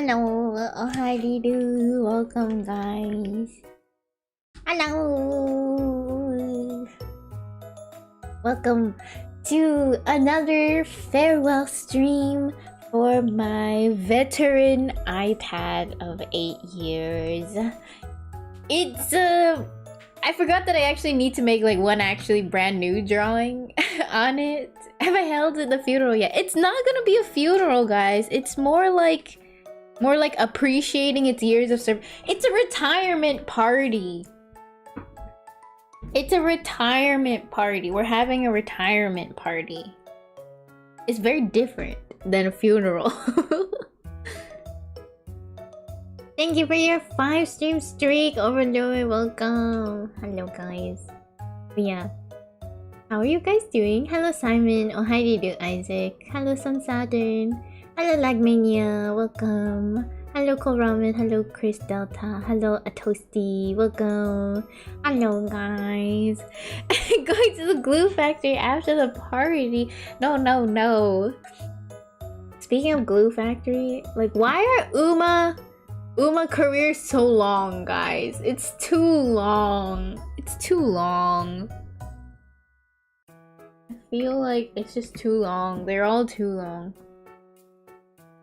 Hello, oh hi do, welcome guys. Hello, welcome to another farewell stream for my veteran iPad of 8 years. It's I forgot that I actually need to make like one actually brand new drawing on it. Have I held the funeral yet? It's not gonna be a funeral, guys. It's more like appreciating its years of service. It's a retirement party. It's a retirement party. We're having a retirement party. It's very different than a funeral. Thank you for your 5 stream streak, Overjoy. Welcome. Hello, guys. But yeah. How are you guys doing? Hello, Simon. Oh, hi, do Isaac. Hello, Sun Saturn. Hello, Lagmania. Welcome. Hello, Koramen. Hello, Chris Delta. Hello, a Toasty. Welcome. Hello, guys. Going to the glue factory after the party. No. Speaking of glue factory, like, why are Uma career so long, guys? It's too long. It's too long. I feel like it's just too long. They're all too long.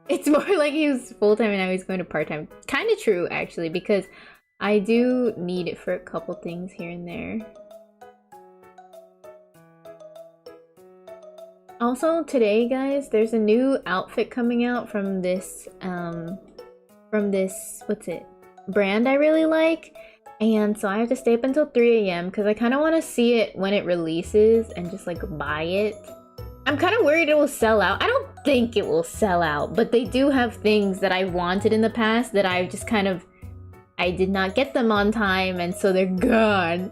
It's more like he was full-time and now he's going to part-time. Kind of true, actually, because I do need it for a couple things here and there. Also, today, guys, there's a new outfit coming out from this, what's it? Brand I really like. And so I have to stay up until 3 AM because I kind of want to see it when it releases and just like buy it. I'm kind of worried it will sell out. I don't think it will sell out, but they do have things that I wanted in the past that I just kind of, I did not get them on time, and so they're gone.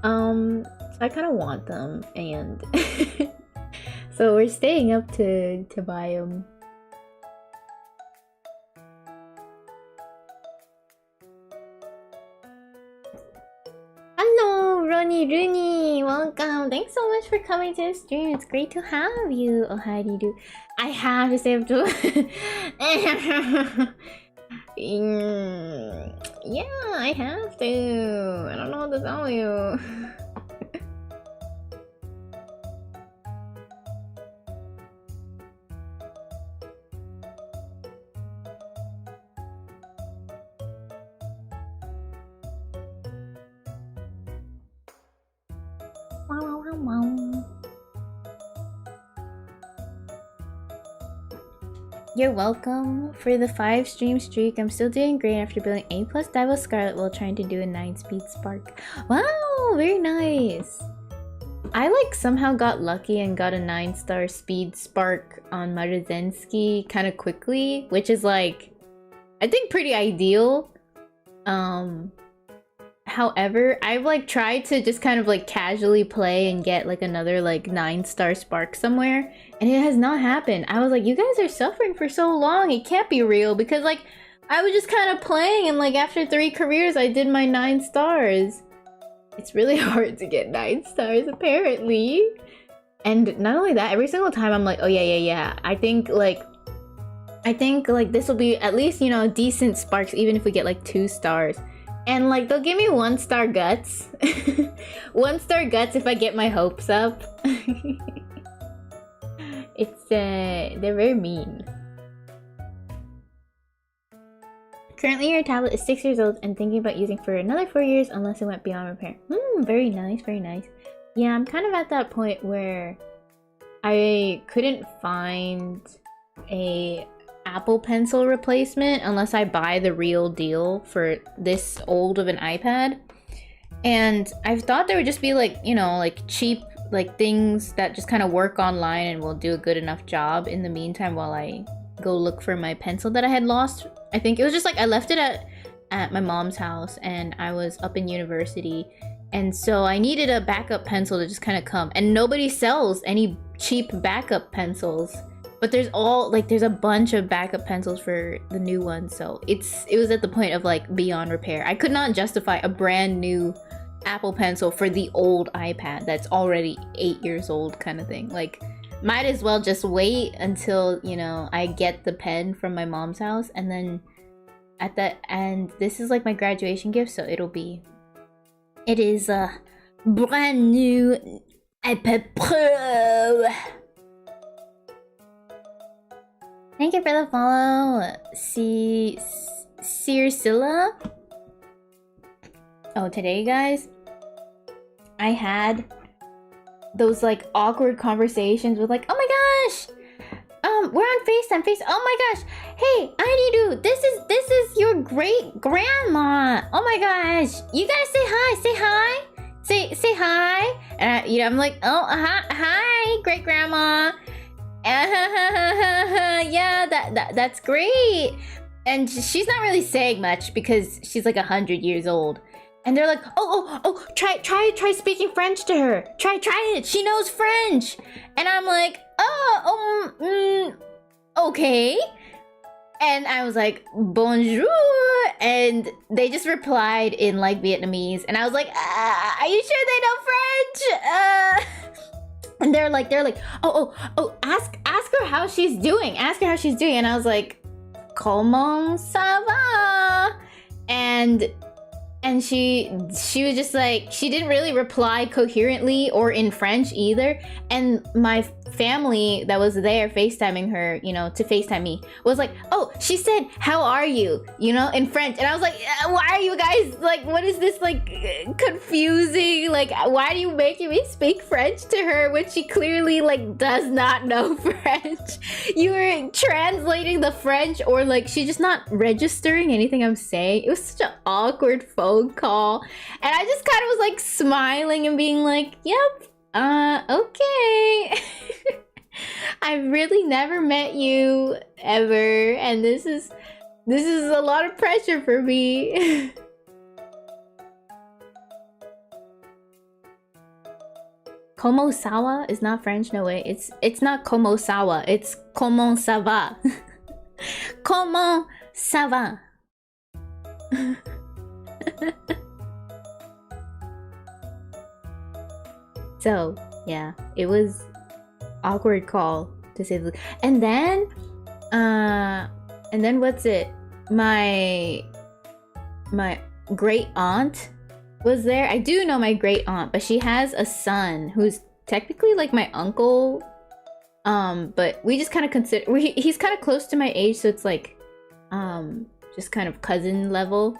So I kind of want them, and so we're staying up to buy them. Hello, Ronnie Rooney, welcome. Thanks so much for coming to the stream. It's great to have you. Oh, how do you do? I have to stay up to yeah, I have to. I don't know what to tell you. You're welcome for the 5 stream streak. I'm still doing great after building A+ Dival Scarlet while trying to do a 9-speed spark. Wow, very nice. I like somehow got lucky and got a 9-star speed spark on Maruzensky kind of quickly, which is like, I think pretty ideal. However, I've like tried to just kind of like casually play and get like another like 9-star spark somewhere, and it has not happened. I was like, you guys are suffering for so long, it can't be real, because like I was just kind of playing and like after 3 careers I did my 9 stars. It's really hard to get 9 stars apparently. And not only that, every single time I'm like, oh yeah, I think like this will be at least, you know, decent sparks even if we get like 2 stars. And like they'll give me 1-star guts. 1-star guts if I get my hopes up. It's they're very mean. Currently your tablet is 6 years old and thinking about using for another 4 years unless it went beyond repair. Very nice, very nice. Yeah, I'm kind of at that point where I couldn't find a Apple Pencil replacement unless I buy the real deal for this old of an iPad. And I've thought there would just be like, you know, like cheap like things that just kind of work online and will do a good enough job in the meantime while I go look for my pencil that I had lost. I think it was just like I left it at my mom's house and I was up in university, and so I needed a backup pencil to just kind of come, and nobody sells any cheap backup pencils. But there's a bunch of backup pencils for the new one, so it was at the point of like beyond repair. I could not justify a brand new Apple Pencil for the old iPad that's already 8 years old kind of thing. Like might as well just wait until, you know, I get the pen from my mom's house, and then at the end, this is like my graduation gift, so it is a brand new iPad Pro. Thank you for the follow, Circilla. Oh, today, guys, I had those like awkward conversations with like, oh my gosh, we're on FaceTime. Oh my gosh, hey, ariru, this is your great grandma. Oh my gosh, you gotta say hi. Say hi. And you know, I'm like, oh hi, great grandma. Yeah, that's great. And she's not really saying much because she's like 100 years old. And they're like, oh, try speaking French to her. Try it. She knows French. And I'm like, okay. And I was like, bonjour. And they just replied in like Vietnamese. And I was like, are you sure they know French? And they're like, oh, ask her how she's doing. And I was like, comment ça va? And she was just like, she didn't really reply coherently or in French either. And my family that was there FaceTiming her, you know, to FaceTime me, was like, oh, she said, how are you? You know, in French. And I was like, why are you guys, like, what is this, like, confusing? Like, why are you making me speak French to her when she clearly, like, does not know French? You were translating the French, or, like, she's just not registering anything I'm saying. It was such an awkward phone call. And I just kind of was, like, smiling and being like, yep. Okay. I've really never met you ever, and this is a lot of pressure for me. Komosawa is not French, no way. It's not Komosawa, it's comment ça va. Comment ça va. So, yeah, it was awkward call to say the least. And then what's it? My great aunt was there. I do know my great aunt, but she has a son who's technically like my uncle. But we just kind of consider he's kind of close to my age, so it's like just kind of cousin level.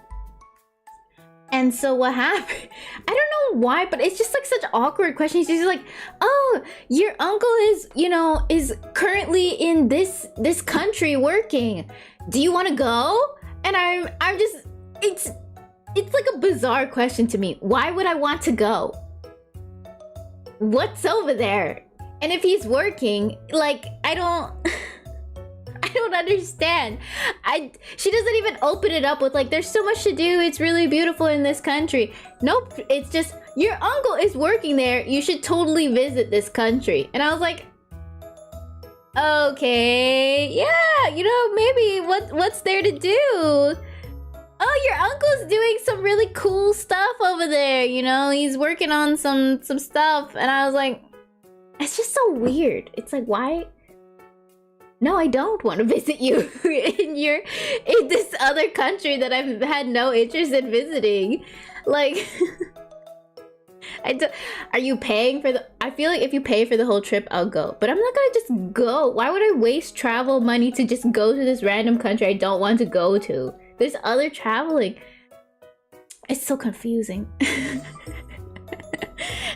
And so what happened? I don't know why, but it's just like such awkward questions. She's like, "Oh, your uncle is, you know, is currently in this country working. Do you want to go?" And I'm just, it's like a bizarre question to me. Why would I want to go? What's over there? And if he's working, like, I don't understand. She doesn't even open it up with like, there's so much to do, it's really beautiful in this country. Nope, it's just, your uncle is working there, you should totally visit this country. And I was like, okay, yeah, you know, maybe what's there to do? Oh, your uncle's doing some really cool stuff over there, you know, he's working on some stuff. And I was like, it's just so weird. It's like, why? No, I don't want to visit you in this other country that I've had no interest in visiting. Like, are you paying for the? I feel like if you pay for the whole trip, I'll go. But I'm not gonna just go. Why would I waste travel money to just go to this random country I don't want to go to? There's other traveling. It's so confusing.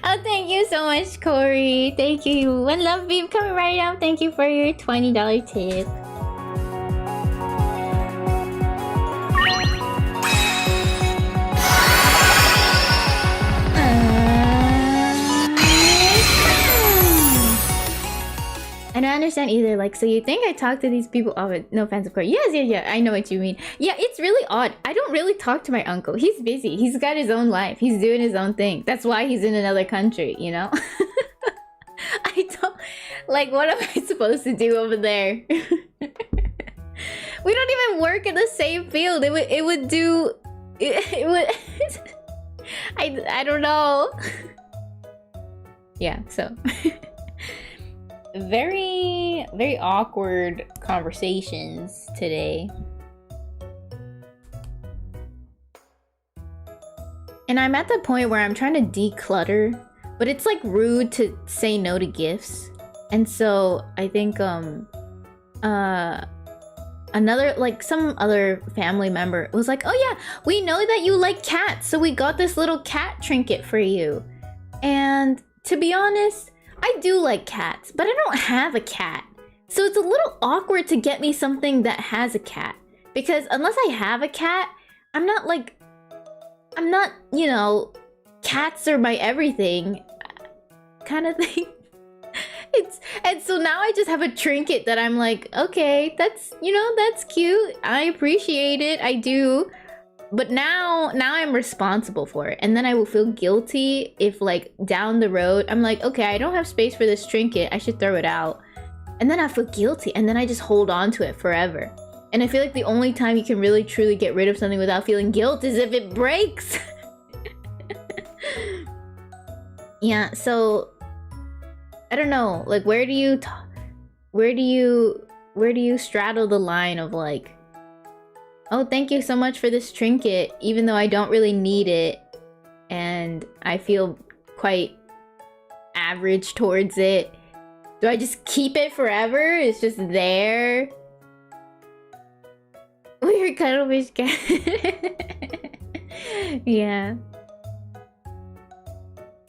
Oh, thank you so much, Corey. Thank you. One love beam coming right up. Thank you for your $20 tip. I don't understand either. Like, so you think I talk to these people? Oh, no offense, of course. Yes, yeah. I know what you mean. Yeah, it's really odd. I don't really talk to my uncle. He's busy. He's got his own life. He's doing his own thing. That's why he's in another country, you know? I don't... Like, what am I supposed to do over there? We don't even work in the same field. It would do... It would... I don't know. Yeah, so... very awkward conversations today. And I'm at the point where I'm trying to declutter, but it's like rude to say no to gifts. And so I think another, like, some other family member was like, oh yeah, we know that you like cats, so we got this little cat trinket for you. And to be honest, I do like cats, but I don't have a cat. So it's a little awkward to get me something that has a cat. Because unless I have a cat, I'm not, you know, cats are my everything kind of thing. And so now I just have a trinket that I'm like, okay, that's, you know, that's cute. I appreciate it. I do. But now I'm responsible for it. And then I will feel guilty if, like, down the road, I'm like, okay, I don't have space for this trinket. I should throw it out. And then I feel guilty. And then I just hold on to it forever. And I feel like the only time you can really truly get rid of something without feeling guilt is if it breaks. Yeah, so I don't know, like, where do you straddle the line of, like, oh, thank you so much for this trinket, even though I don't really need it, and I feel quite average towards it. Do I just keep it forever? It's just there. Weird cuddlefish cat. Yeah.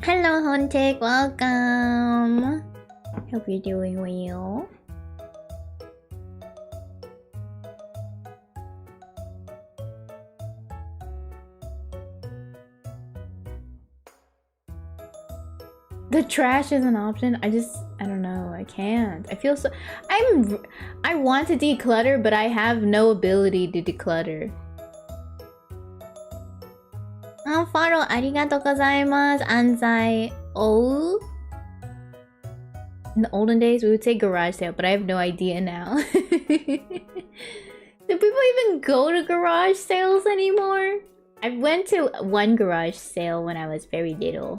Hello, Hontek. Welcome. Hope you're doing well. The trash is an option. I don't know. I can't. I feel so... I want to declutter, but I have no ability to declutter. Follow ありがとうございます。安西 Oh. In the olden days, we would say garage sale, but I have no idea now. Do people even go to garage sales anymore? I went to one garage sale when I was very little.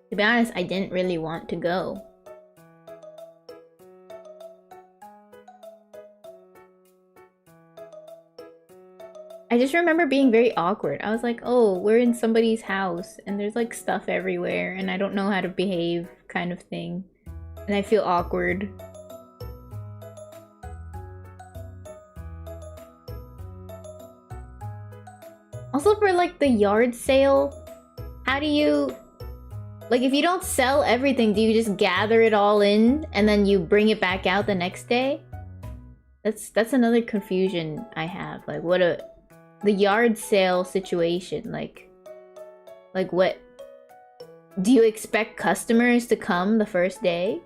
To be honest, I didn't really want to go. I just remember being very awkward. I was like, oh, we're in somebody's house and there's like stuff everywhere and I don't know how to behave, kind of thing. And I feel awkward. Also for like the yard sale, how do you... Like, if you don't sell everything, do you just gather it all in and then you bring it back out the next day? That's another confusion I have. Like, the yard sale situation, like what? Do you expect customers to come the first day?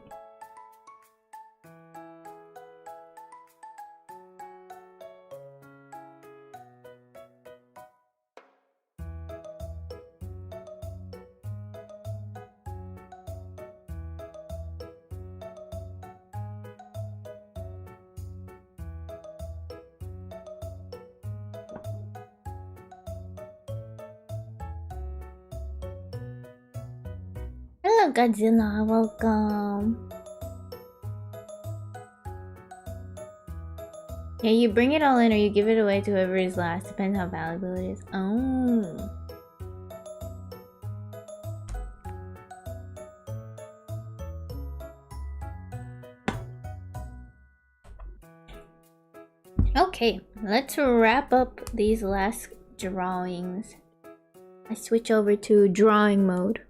Hello, Godzilla. Welcome. Yeah, you bring it all in or you give it away to whoever is last. Depends how valuable it is. Oh. Okay, let's wrap up these last drawings. I switch over to drawing mode.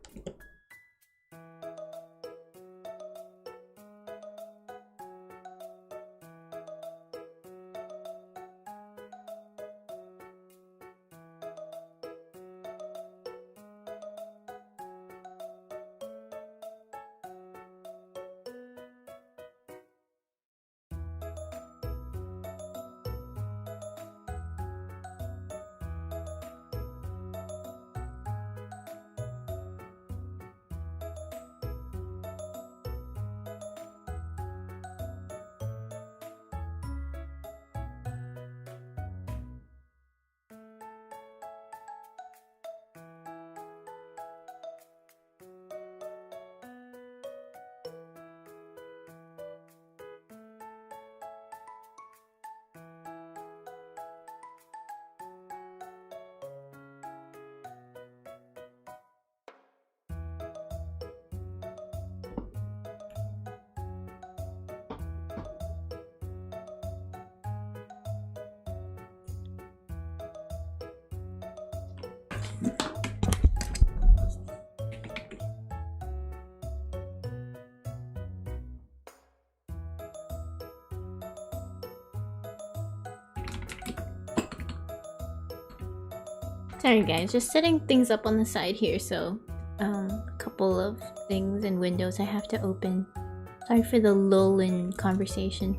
Sorry guys, just setting things up on the side here, so a couple of things and windows I have to open. Sorry for the lull in conversation.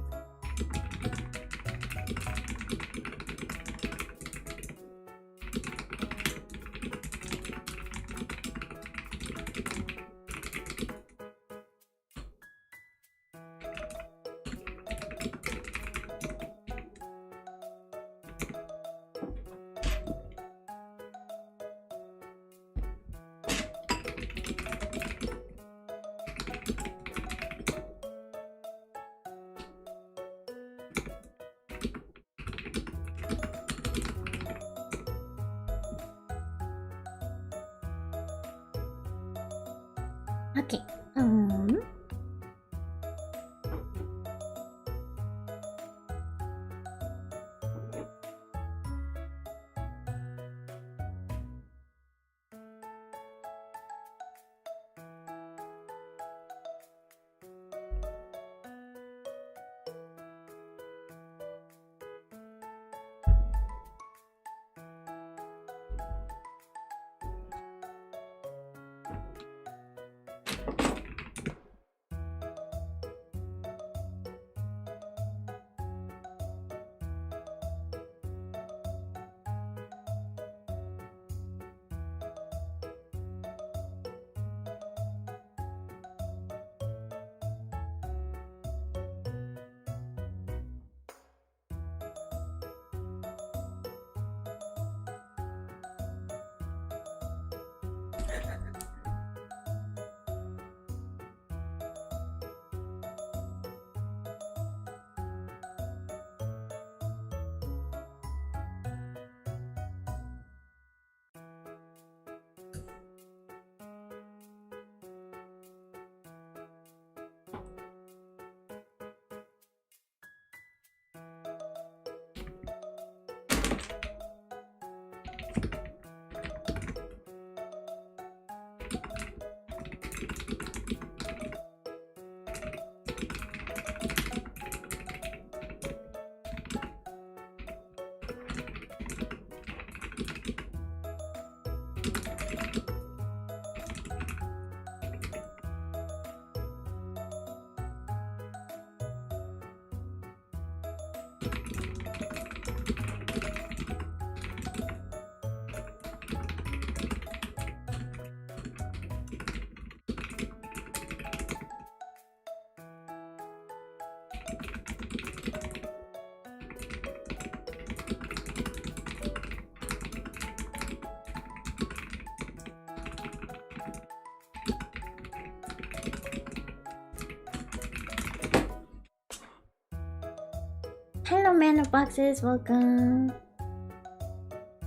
Okay, hello man of boxes, welcome.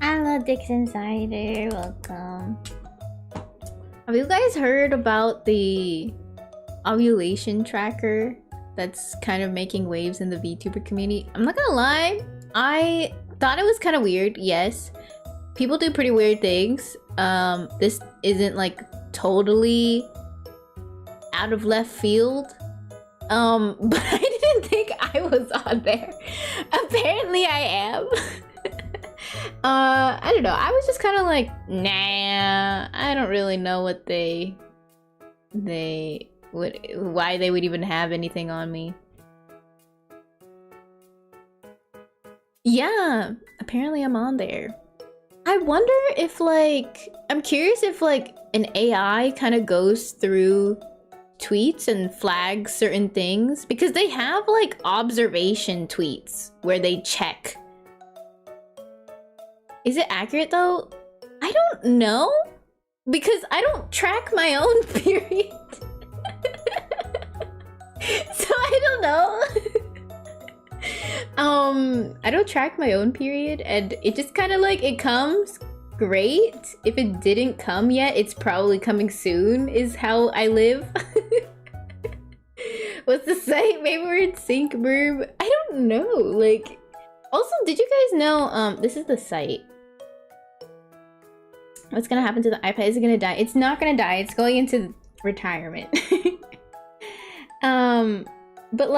Hello Dix Insider, welcome. Have you guys heard about the ovulation tracker that's kind of making waves in the VTuber community? I'm not gonna lie, I thought it was kind of weird. Yes, people do pretty weird things. This isn't like totally out of left field. But I didn't think I was on there. Apparently I am. I don't know. I was just kind of like, nah, I don't really know what why they would even have anything on me. Yeah, apparently I'm on there. I wonder if I'm curious if an AI kind of goes through tweets and flags certain things, because they have observation tweets where they check. Is it accurate though? I don't know, because I don't track my own period. So I don't know. I don't track my own period, and it just kind of it comes. Great. If it didn't come yet, it's probably coming soon, is how I live. What's the site? Maybe we're in sync, Burb. I don't know. Also, did you guys know, this is the site. What's gonna happen to the iPad? Is it gonna die? It's not gonna die. It's going into retirement. But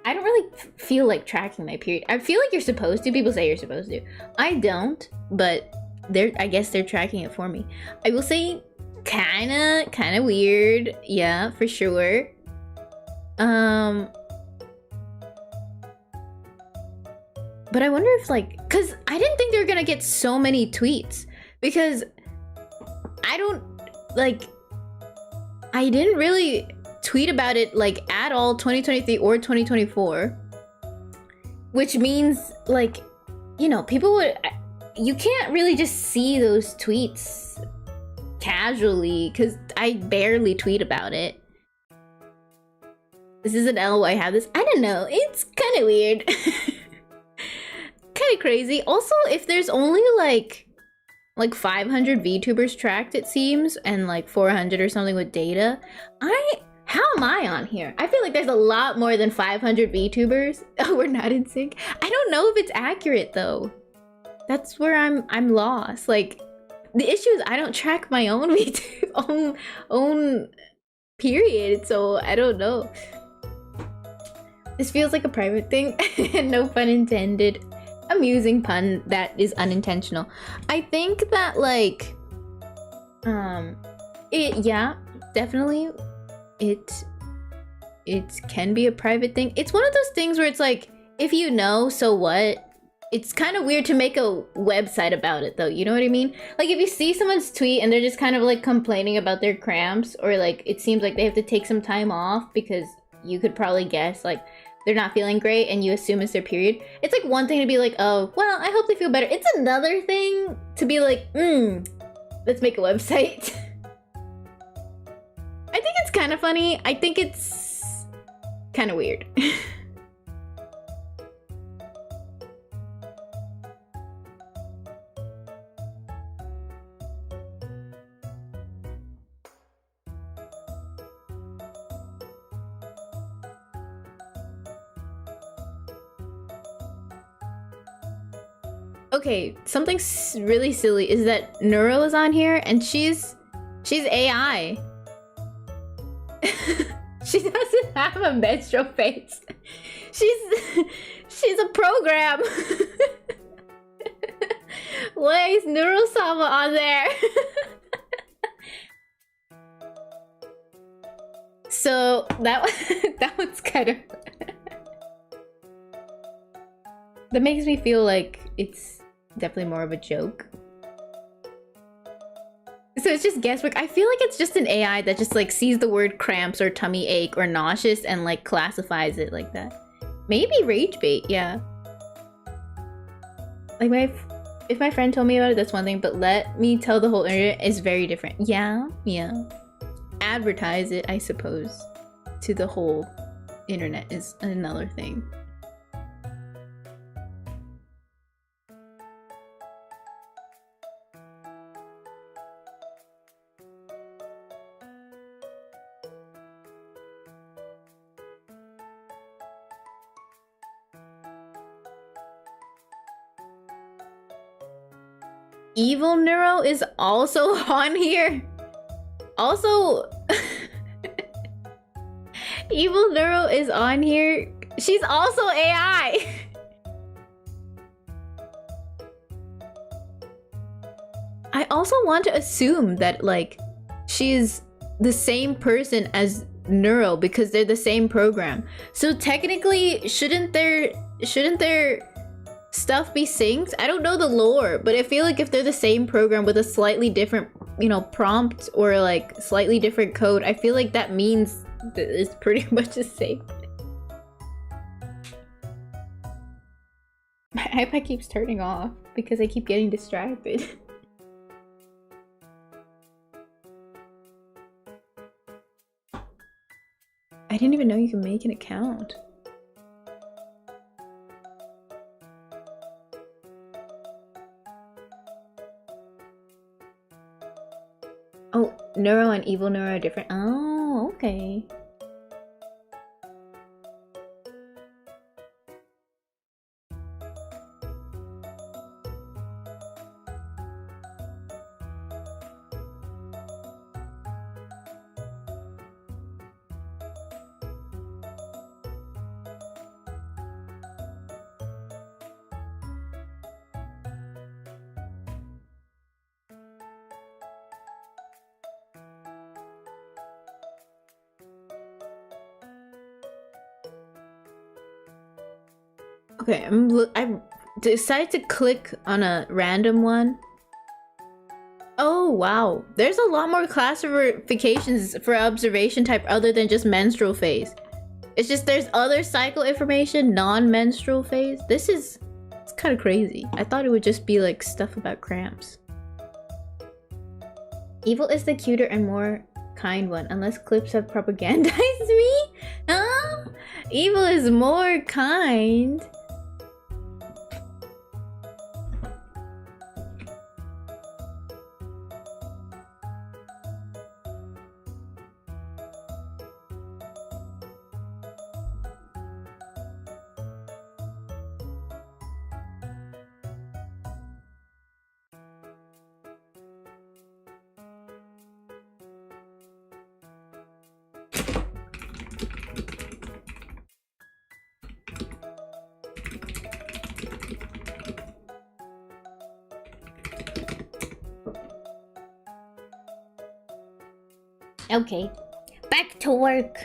I don't really feel like tracking my period. I feel like you're supposed to. People say you're supposed to. I don't, but I guess they're tracking it for me. I will say kind of weird. Yeah, for sure. But I wonder if like, cause I didn't think they were gonna get so many tweets, because I don't like, I didn't really tweet about it like at all 2023 or 2024, which means like, you know, people would, you can't really just see those tweets casually, because I barely tweet about it. This is an L, I have this. I don't know, it's kind of weird. Kind of crazy. Also, if there's only like 500 VTubers tracked, it seems, and like 400 or something with data, how am I on here? I feel like there's a lot more than 500 VTubers. Oh, we're not in sync. I don't know if it's accurate though. That's where I'm lost. Like, the issue is I don't track my own VTube own period, so I don't know. This feels like a private thing. No pun intended. Amusing pun that is unintentional. I think that like yeah, definitely it can be a private thing. It's one of those things where it's like, if you know, so what? It's kind of weird to make a website about it though, you know what I mean? Like, if you see someone's tweet and they're just kind of like complaining about their cramps, or like it seems like they have to take some time off because you could probably guess like they're not feeling great and you assume it's their period. It's like one thing to be like, oh, well, I hope they feel better. It's another thing to be like, let's make a website. I think it's kind of funny. I think it's kind of weird. Okay, something really silly is that Neuro is on here and she's AI. She doesn't have a menstrual face. She's a program. Why is Neuro-sama on there? So that one's kind of that makes me feel like it's definitely more of a joke. So it's just guesswork. I feel like it's just an AI that just like sees the word cramps or tummy ache or nauseous and like classifies it like that. Maybe rage bait, yeah. Like if my friend told me about it, that's one thing, but let me tell the whole internet is very different. Yeah. Advertise it, I suppose, to the whole internet is another thing. Evil Neuro is also on here. Also, Evil Neuro is on here. She's also AI. I also want to assume that like she's the same person as Neuro because they're the same program. So technically, shouldn't their stuff be synced? I don't know the lore, but I feel like if they're the same program with a slightly different, you know, prompt or like slightly different code, I feel like that means that it's pretty much the same. My iPad keeps turning off because I keep getting distracted. I didn't even know you can make an account. Oh, Neuro and Evil Neuro are different. Oh, okay. Okay, I decided to click on a random one. Oh wow, there's a lot more classifications for observation type other than just menstrual phase. It's just there's other cycle information, non-menstrual phase. It's kind of crazy. I thought it would just be like stuff about cramps. Evil is the cuter and more kind one, unless clips have propagandized me? Huh? Evil is more kind. Okay, back to work.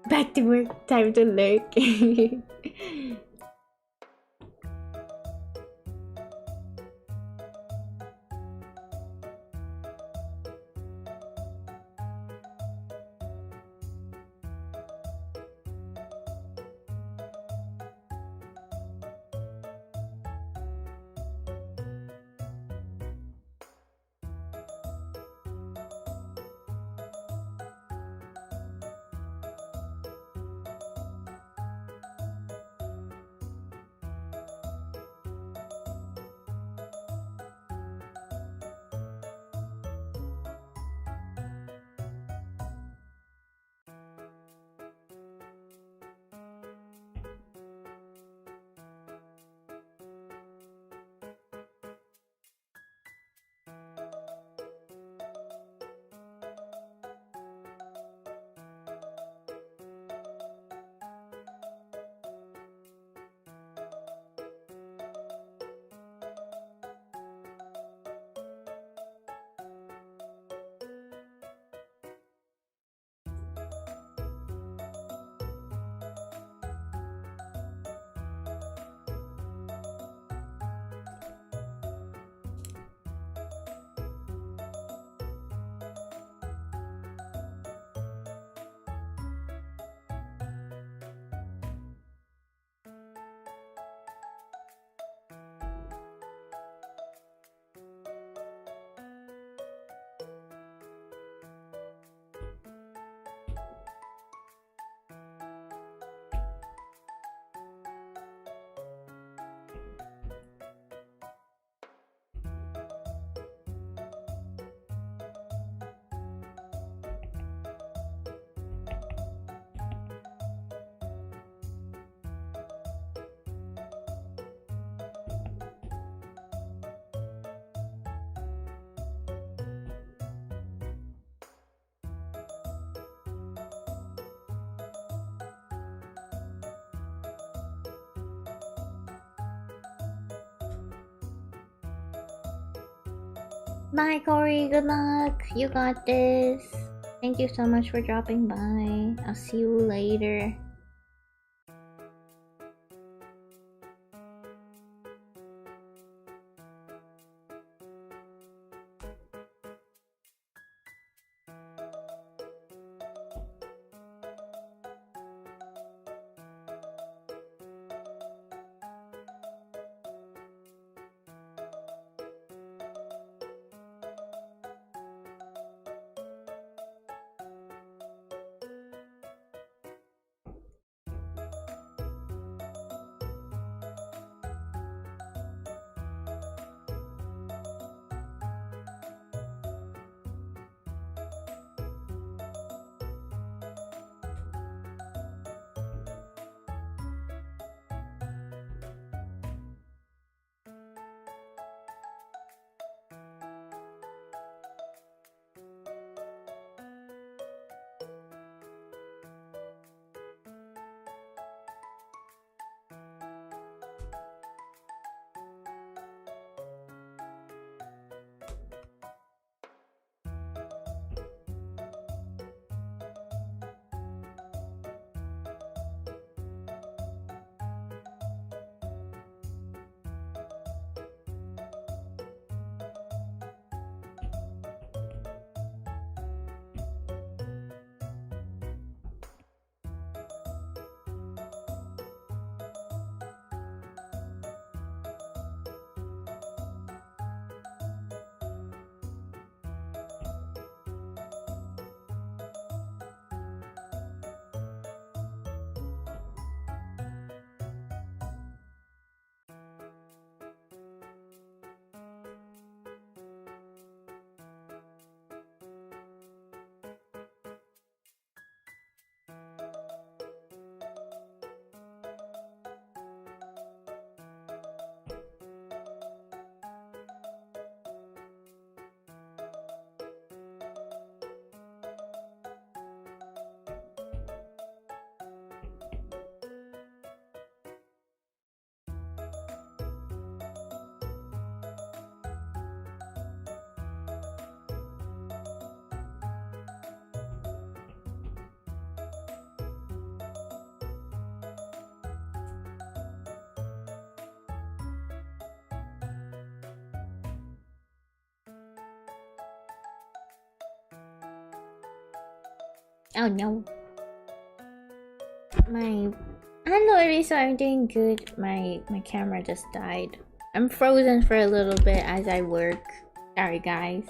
Back to work, time to lurk. Bye, Corey. Good luck. You got this. Thank you so much for dropping by. I'll see you later. Oh no. Hello Arisa, I'm doing good. My camera just died. I'm frozen for a little bit as I work. Sorry guys.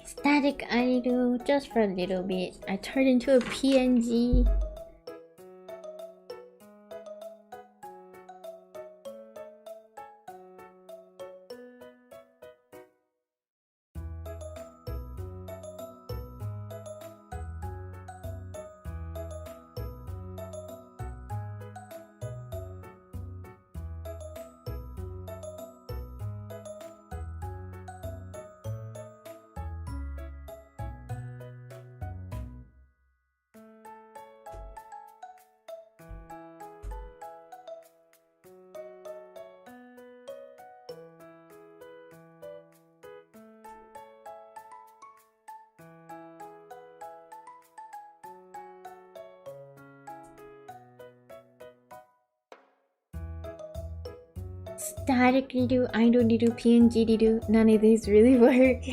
Static ariru, just for a little bit. I turned into a PNG. Static do, I don't do PNG do. None of these really work.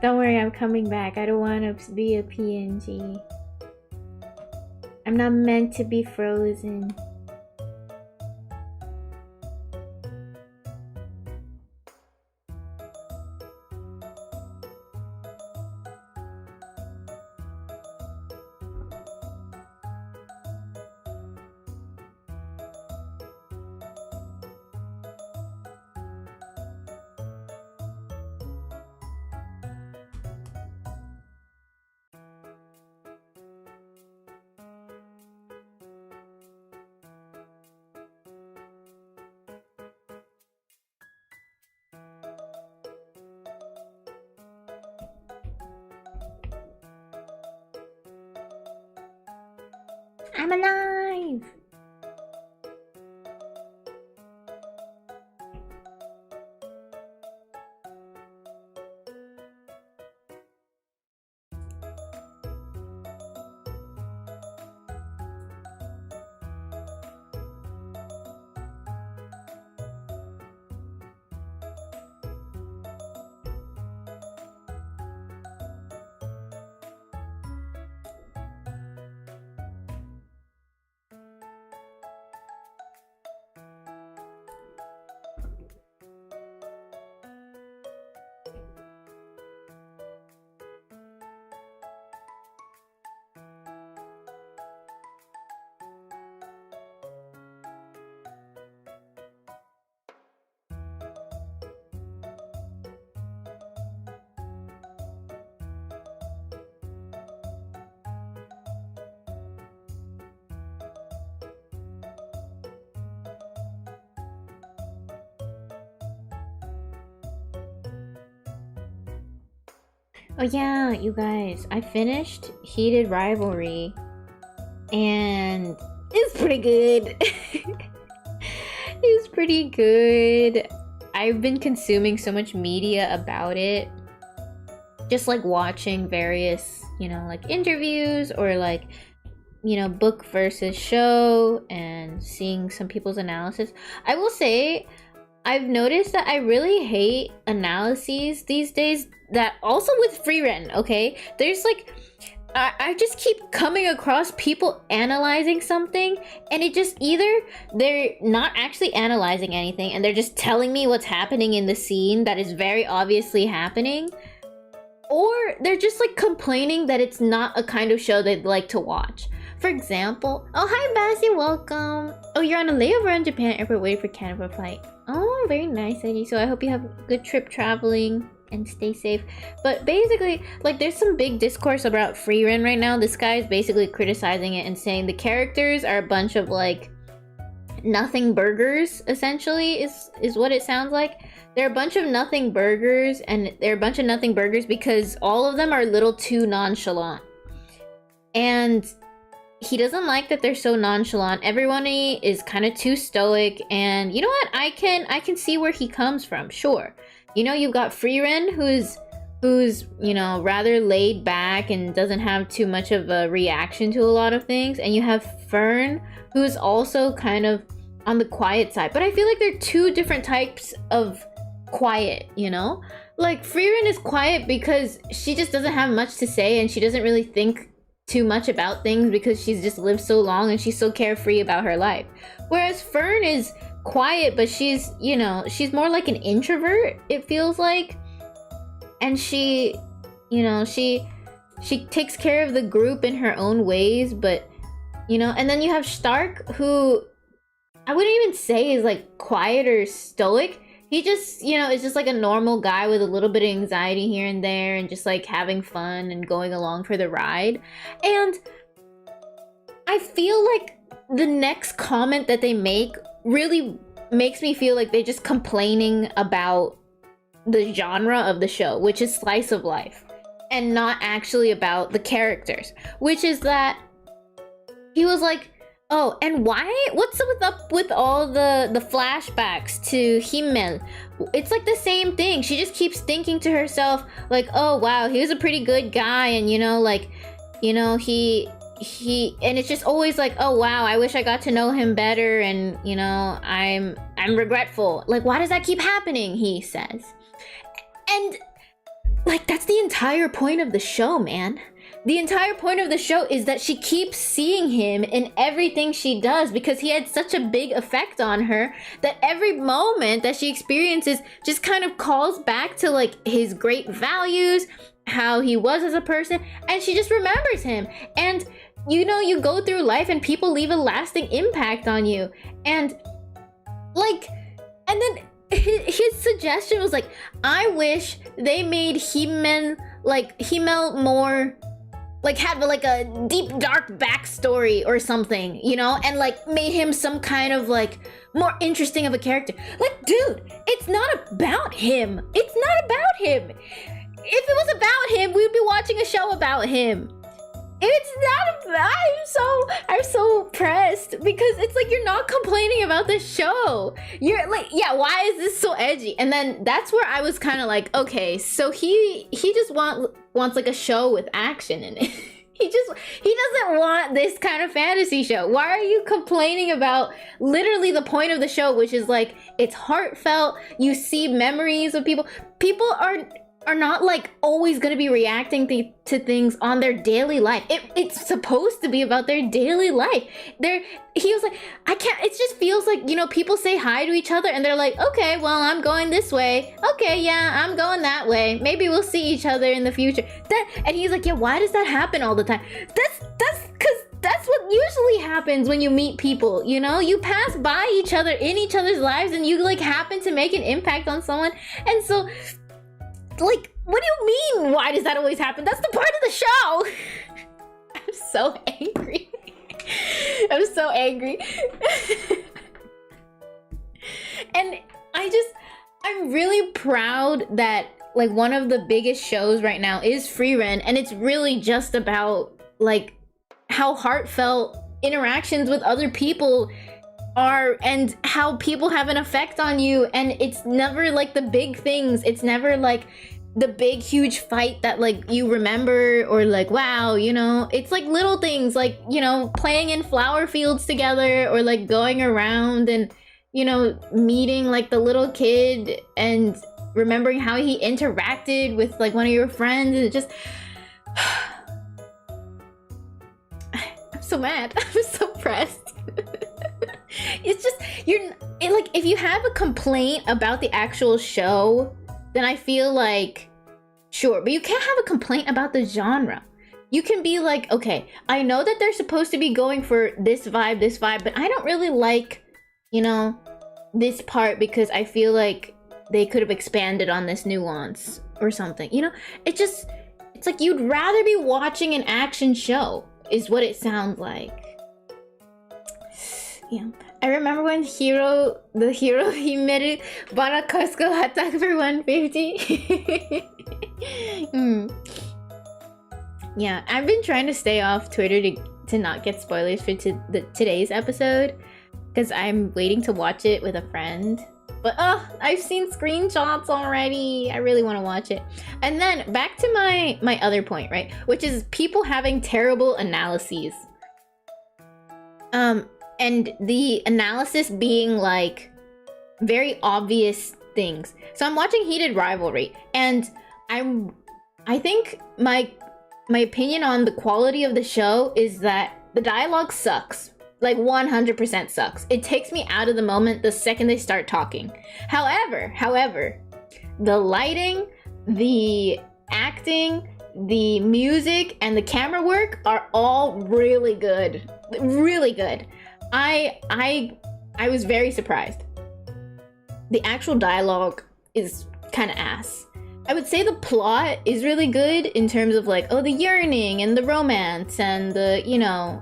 Don't worry, I'm coming back. I don't want to be a PNG. I'm not meant to be frozen. I'm alive! Oh yeah, you guys, I finished Heated Rivalry and it's pretty good. It's pretty good. I've been consuming so much media about it. Just like watching various, like interviews or like, book versus show and seeing some people's analysis. I will say, I've noticed that I really hate analyses these days that also with free rent, okay? There's like, I just keep coming across people analyzing something and it just either they're not actually analyzing anything and they're just telling me what's happening in the scene that is very obviously happening, or they're just like complaining that it's not a kind of show they'd like to watch. For example, oh hi Bassie, welcome. Oh, you're on a layover in Japan airport waiting for Canada flight. Oh, very nice, Eddie. So I hope you have a good trip traveling and stay safe. But basically, like, there's some big discourse about free run right now. This guy is basically criticizing it and saying the characters are a bunch of like nothing burgers, essentially, is what it sounds like. They're a bunch of nothing burgers, and they're a bunch of nothing burgers because all of them are a little too nonchalant. And he doesn't like that they're so nonchalant. Everyone is kind of too stoic, and you know what? I can see where he comes from. Sure, you know, you've got Freerin, who's you know, rather laid back and doesn't have too much of a reaction to a lot of things, and you have Fern, who's also kind of on the quiet side. But I feel like they're two different types of quiet, you know? Like, Freerin is quiet because she just doesn't have much to say, and she doesn't really think too much about things because she's just lived so long and she's so carefree about her life. Whereas Fern is quiet, but she's, you know, she's more like an introvert, it feels like. And she, you know, she takes care of the group in her own ways, but, you know, and then you have Stark, who I wouldn't even say is like quiet or stoic. He just, you know, is just like a normal guy with a little bit of anxiety here and there and just like having fun and going along for the ride. And I feel like the next comment that they make really makes me feel like they're just complaining about the genre of the show, which is slice of life, and not actually about the characters, which is that he was like, oh, and why? What's up with all the flashbacks to Himmel? It's like the same thing. She just keeps thinking to herself, like, oh wow, he was a pretty good guy, and you know, like, you know, he, and it's just always like, oh wow, I wish I got to know him better, and you know, I'm regretful. Like, why does that keep happening? He says, and like, that's the entire point of the show, man. The entire point of the show is that she keeps seeing him in everything she does because he had such a big effect on her that every moment that she experiences just kind of calls back to like his great values, how he was as a person, and she just remembers him. And you know, you go through life and people leave a lasting impact on you. And like, and then his suggestion was like, I wish they made Himmel more like, had like a deep dark backstory or something, you know, and like made him some kind of like more interesting of a character. Like, dude, it's not about him. It's not about him. If it was about him, we'd be watching a show about him. It's not about, I'm so pressed because it's like, you're not complaining about the show. You're like, yeah, why is this so edgy? And then that's where I was kind of like, okay, so he just wants like a show with action in it. He doesn't want this kind of fantasy show. Why are you complaining about literally the point of the show, which is like, it's heartfelt, you see memories of people. People are not like always going to be reacting to things on their daily life. It's supposed to be about their daily life. He was like, I can't, it just feels like, you know, people say hi to each other and they're like, okay, well, I'm going this way. Okay, yeah, I'm going that way. Maybe we'll see each other in the future. And he's like, yeah, why does that happen all the time? That's because that's what usually happens when you meet people, you know? You pass by each other in each other's lives and you like happen to make an impact on someone. And so, like, what do you mean? Why does that always happen? That's the part of the show. I'm so angry. I'm so angry. And I'm really proud that like one of the biggest shows right now is Freerin, and it's really just about like how heartfelt interactions with other people are and how people have an effect on you. And it's never like the big things, it's never like the big huge fight that like you remember, or like, wow, you know, it's like little things like, you know, playing in flower fields together, or like going around and, you know, meeting like the little kid and remembering how he interacted with like one of your friends. And it just I'm so mad. I'm so pressed. It's just, like, if you have a complaint about the actual show, then I feel like, sure, but you can't have a complaint about the genre. you can be like, okay, I know that they're supposed to be going for this vibe, but I don't really like, you know, this part because I feel like they could have expanded on this nuance or something. You know, it's like you'd rather be watching an action show, is what it sounds like. Yeah. I remember when the hero he made it, Bara Costco attack for 150. Yeah, I've been trying to stay off Twitter to not get spoilers for today's episode, because I'm waiting to watch it with a friend. But I've seen screenshots already. I really want to watch it. And then back to my other point, right? Which is people having terrible analyses. And the analysis being like very obvious things. So I'm watching Heated Rivalry, and I think my opinion on the quality of the show is that the dialogue sucks. Like 100% sucks. It takes me out of the moment the second they start talking. However, the lighting, the acting, the music, and the camera work are all really good. Really good. I was very surprised. The actual dialogue is kind of ass. I would say the plot is really good in terms of like, oh, the yearning and the romance and the, you know,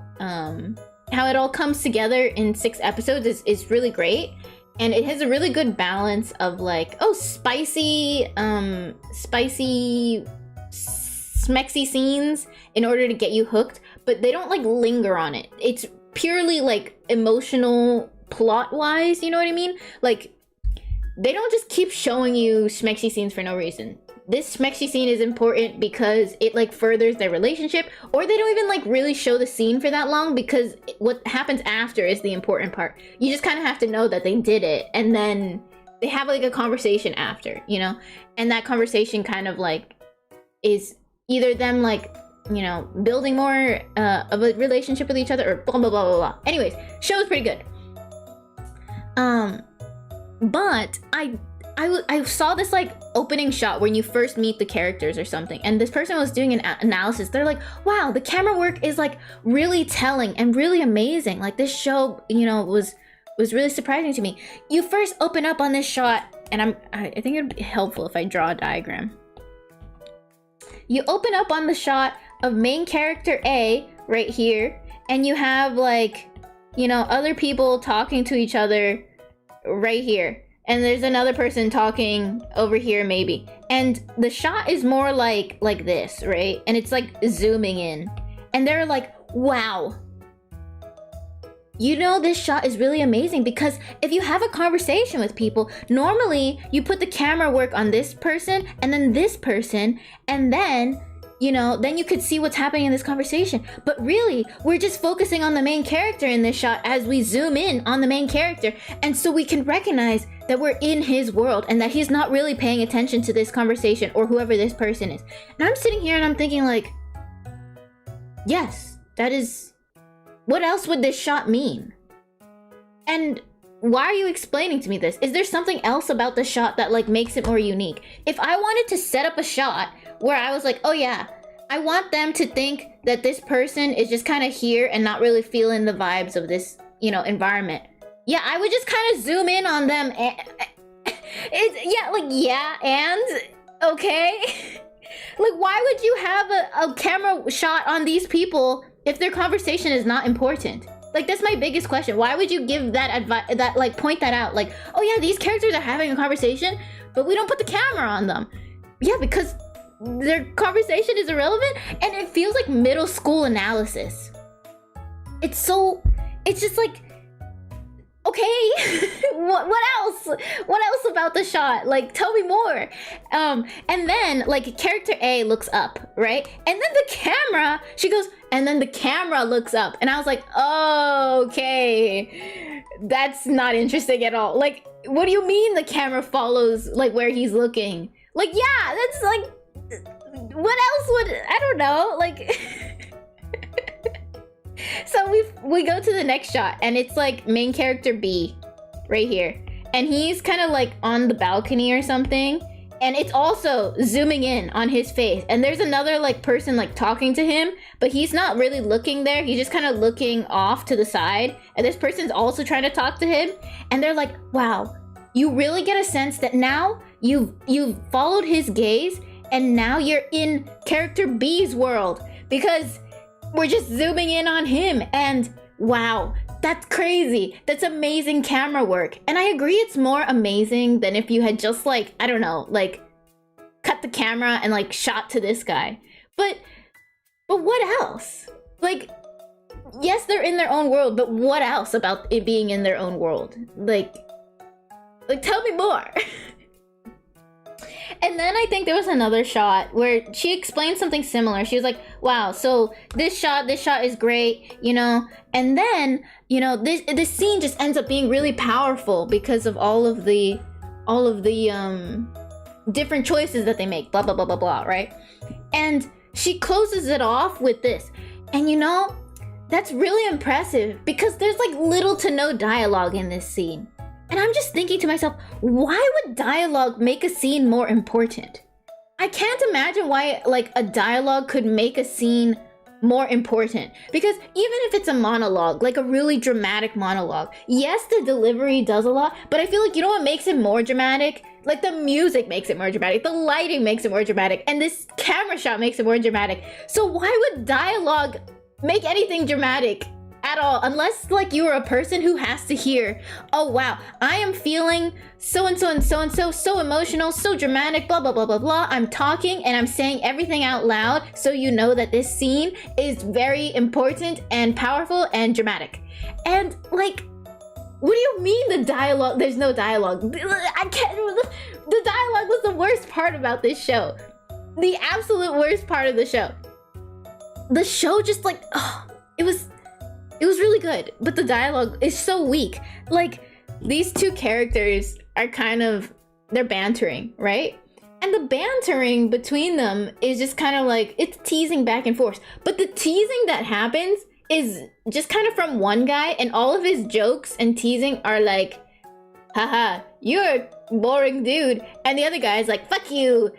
how it all comes together in 6 episodes is really great. And it has a really good balance of like, oh, spicy, smexy scenes in order to get you hooked, but they don't like linger on it. It's purely like emotional plot wise, you know what I mean? Like, they don't just keep showing you smexy scenes for no reason. This smexy scene is important because it like furthers their relationship, or they don't even like really show the scene for that long because what happens after is the important part. You just kind of have to know that they did it, and then they have like a conversation after, you know? And that conversation kind of like is either them like, you know, building more of a relationship with each other, or blah blah blah blah blah. Anyways, show is pretty good. But I saw this like opening shot when you first meet the characters or something, and this person was doing an analysis. They're like, wow, the camera work is like really telling and really amazing. Like this show, you know, was really surprising to me. You first open up on this shot, and I think it'd be helpful if I draw a diagram. You open up on the shot of main character A right here, and you have like, you know, other people talking to each other right here, and there's another person talking over here maybe, and the shot is more like this, right? And it's like zooming in, and they're like, wow, you know, this shot is really amazing because if you have a conversation with people, normally you put the camera work on this person and then this person, and then, you know, then you could see what's happening in this conversation. But really, we're just focusing on the main character in this shot as we zoom in on the main character. And so we can recognize that we're in his world and that he's not really paying attention to this conversation or whoever this person is. And I'm sitting here and I'm thinking like, yes, that is... what else would this shot mean? And why are you explaining to me this? Is there something else about the shot that like makes it more unique? If I wanted to set up a shot where I was like, oh yeah, I want them to think that this person is just kind of here and not really feeling the vibes of this, you know, environment. Yeah, I would just kind of zoom in on them and... okay? Like, why would you have a camera shot on these people if their conversation is not important? Like, that's my biggest question. Why would you give that advice, that like point that out? Like, oh yeah, these characters are having a conversation, but we don't put the camera on them. Yeah, because their conversation is irrelevant, and it feels like middle school analysis. It's just like, okay, what else? What else about the shot? Like, tell me more. And then, like, character A looks up, right? And then the camera, she goes, and then the camera looks up. And I was like, oh, okay. That's not interesting at all. Like, what do you mean the camera follows, like, where he's looking? Like, yeah, that's, like, what else would, I don't know, like... So we go to the next shot, and it's like main character B right here, and he's kind of like on the balcony or something, and it's also zooming in on his face, and there's another like person like talking to him, but he's not really looking there, he's just kind of looking off to the side, and this person's also trying to talk to him, and they're like, wow, you really get a sense that now you've followed his gaze, and now you're in character B's world because we're just zooming in on him. And wow, that's crazy. That's amazing camera work. And I agree, it's more amazing than if you had just like, I don't know, like cut the camera and like shot to this guy. But what else? Like, yes, they're in their own world, but what else about it being in their own world? Like tell me more. And then I think there was another shot where she explained something similar. She was like, wow, so this shot is great, you know, and then, you know, this scene just ends up being really powerful because of all of the different choices that they make, blah blah blah blah blah, right? And she closes it off with this. And you know, that's really impressive because there's like little to no dialogue in this scene. And I'm just thinking to myself, why would dialogue make a scene more important? I can't imagine why like a dialogue could make a scene more important. Because even if it's a monologue, like a really dramatic monologue, yes, the delivery does a lot, but I feel like, you know what makes it more dramatic? Like the music makes it more dramatic, the lighting makes it more dramatic, and this camera shot makes it more dramatic. So why would dialogue make anything dramatic at all, unless like you are a person who has to hear, oh wow, I am feeling so and so and so and so, so emotional, so dramatic, blah blah blah blah blah. I'm talking and I'm saying everything out loud so you know that this scene is very important and powerful and dramatic. And like, what do you mean the dialogue? There's no dialogue. I can't. The dialogue was the worst part about this show. The absolute worst part of the show. The show just like, oh, it was really good, but the dialogue is so weak. Like, these two characters are kind of, they're bantering, right? And the bantering between them is just kind of like, it's teasing back and forth. But the teasing that happens is just kind of from one guy, and all of his jokes and teasing are like, haha, you're a boring dude. And the other guy is like, fuck you,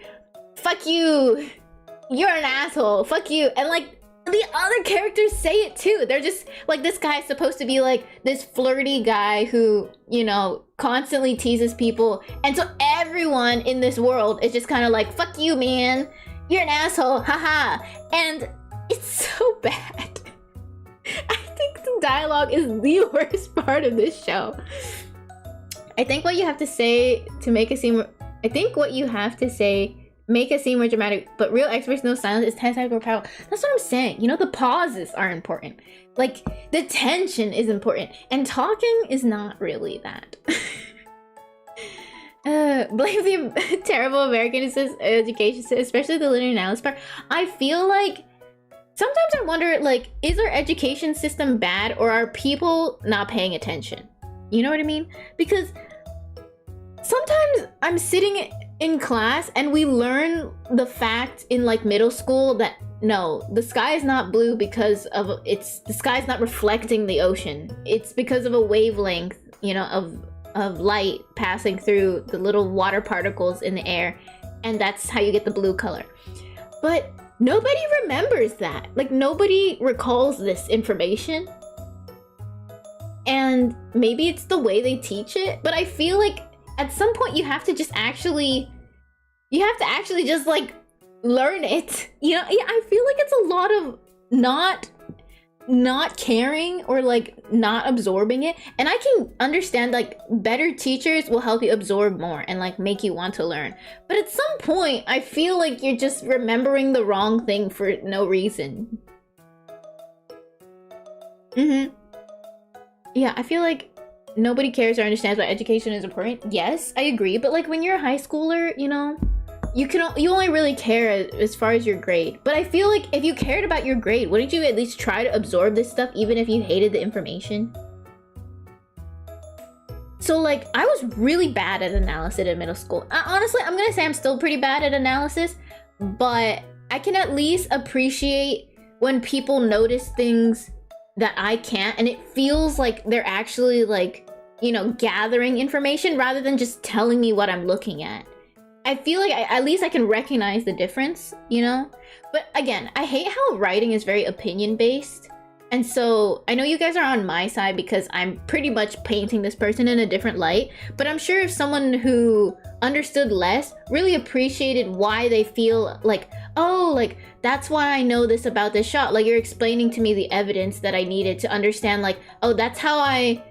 you're an asshole, fuck you. And like, the other characters say it too. They're just like, this guy's supposed to be like this flirty guy who, you know, constantly teases people, and so everyone in this world is just kind of like, fuck you, man, you're an asshole, haha. And it's so bad. I think the dialogue is the worst part of this show. I think what you have to say to make a scene, make a scene more dramatic, but real experts know silence is 10 times more powerful. That's what I'm saying. You know, the pauses are important. Like, the tension is important. And talking is not really that. Blame the terrible American education system, especially the linear analysis part. I feel like sometimes I wonder, like, is our education system bad, or are people not paying attention? You know what I mean? Because sometimes I'm sitting in class and we learn the fact in like middle school that no, the sky is not blue because of the sky is not reflecting the ocean. It's because of a wavelength, you know, of light passing through the little water particles in the air, and that's how you get the blue color. But nobody remembers that. Like, nobody recalls this information. And maybe it's the way they teach it, but I feel like at some point you have to actually just like learn it. You know, yeah, I feel like it's a lot of not caring or like not absorbing it. And I can understand like better teachers will help you absorb more and like make you want to learn. But at some point I feel like you're just remembering the wrong thing for no reason. Yeah, I feel like nobody cares or understands why education is important. Yes, I agree, but like when you're a high schooler, you know, you only really care as far as your grade. But I feel like if you cared about your grade, wouldn't you at least try to absorb this stuff even if you hated the information? So like, I was really bad at analysis in middle school. Honestly, I'm gonna say I'm still pretty bad at analysis, but I can at least appreciate when people notice things that I can't, and it feels like they're actually like, you know, gathering information rather than just telling me what I'm looking at. I feel like at least I can recognize the difference, you know? But again, I hate how writing is very opinion-based. And so I know you guys are on my side because I'm pretty much painting this person in a different light, but I'm sure if someone who understood less really appreciated why they feel like, oh, like that's why I know this about this shot. Like you're explaining to me the evidence that I needed to understand, like, oh, that's how I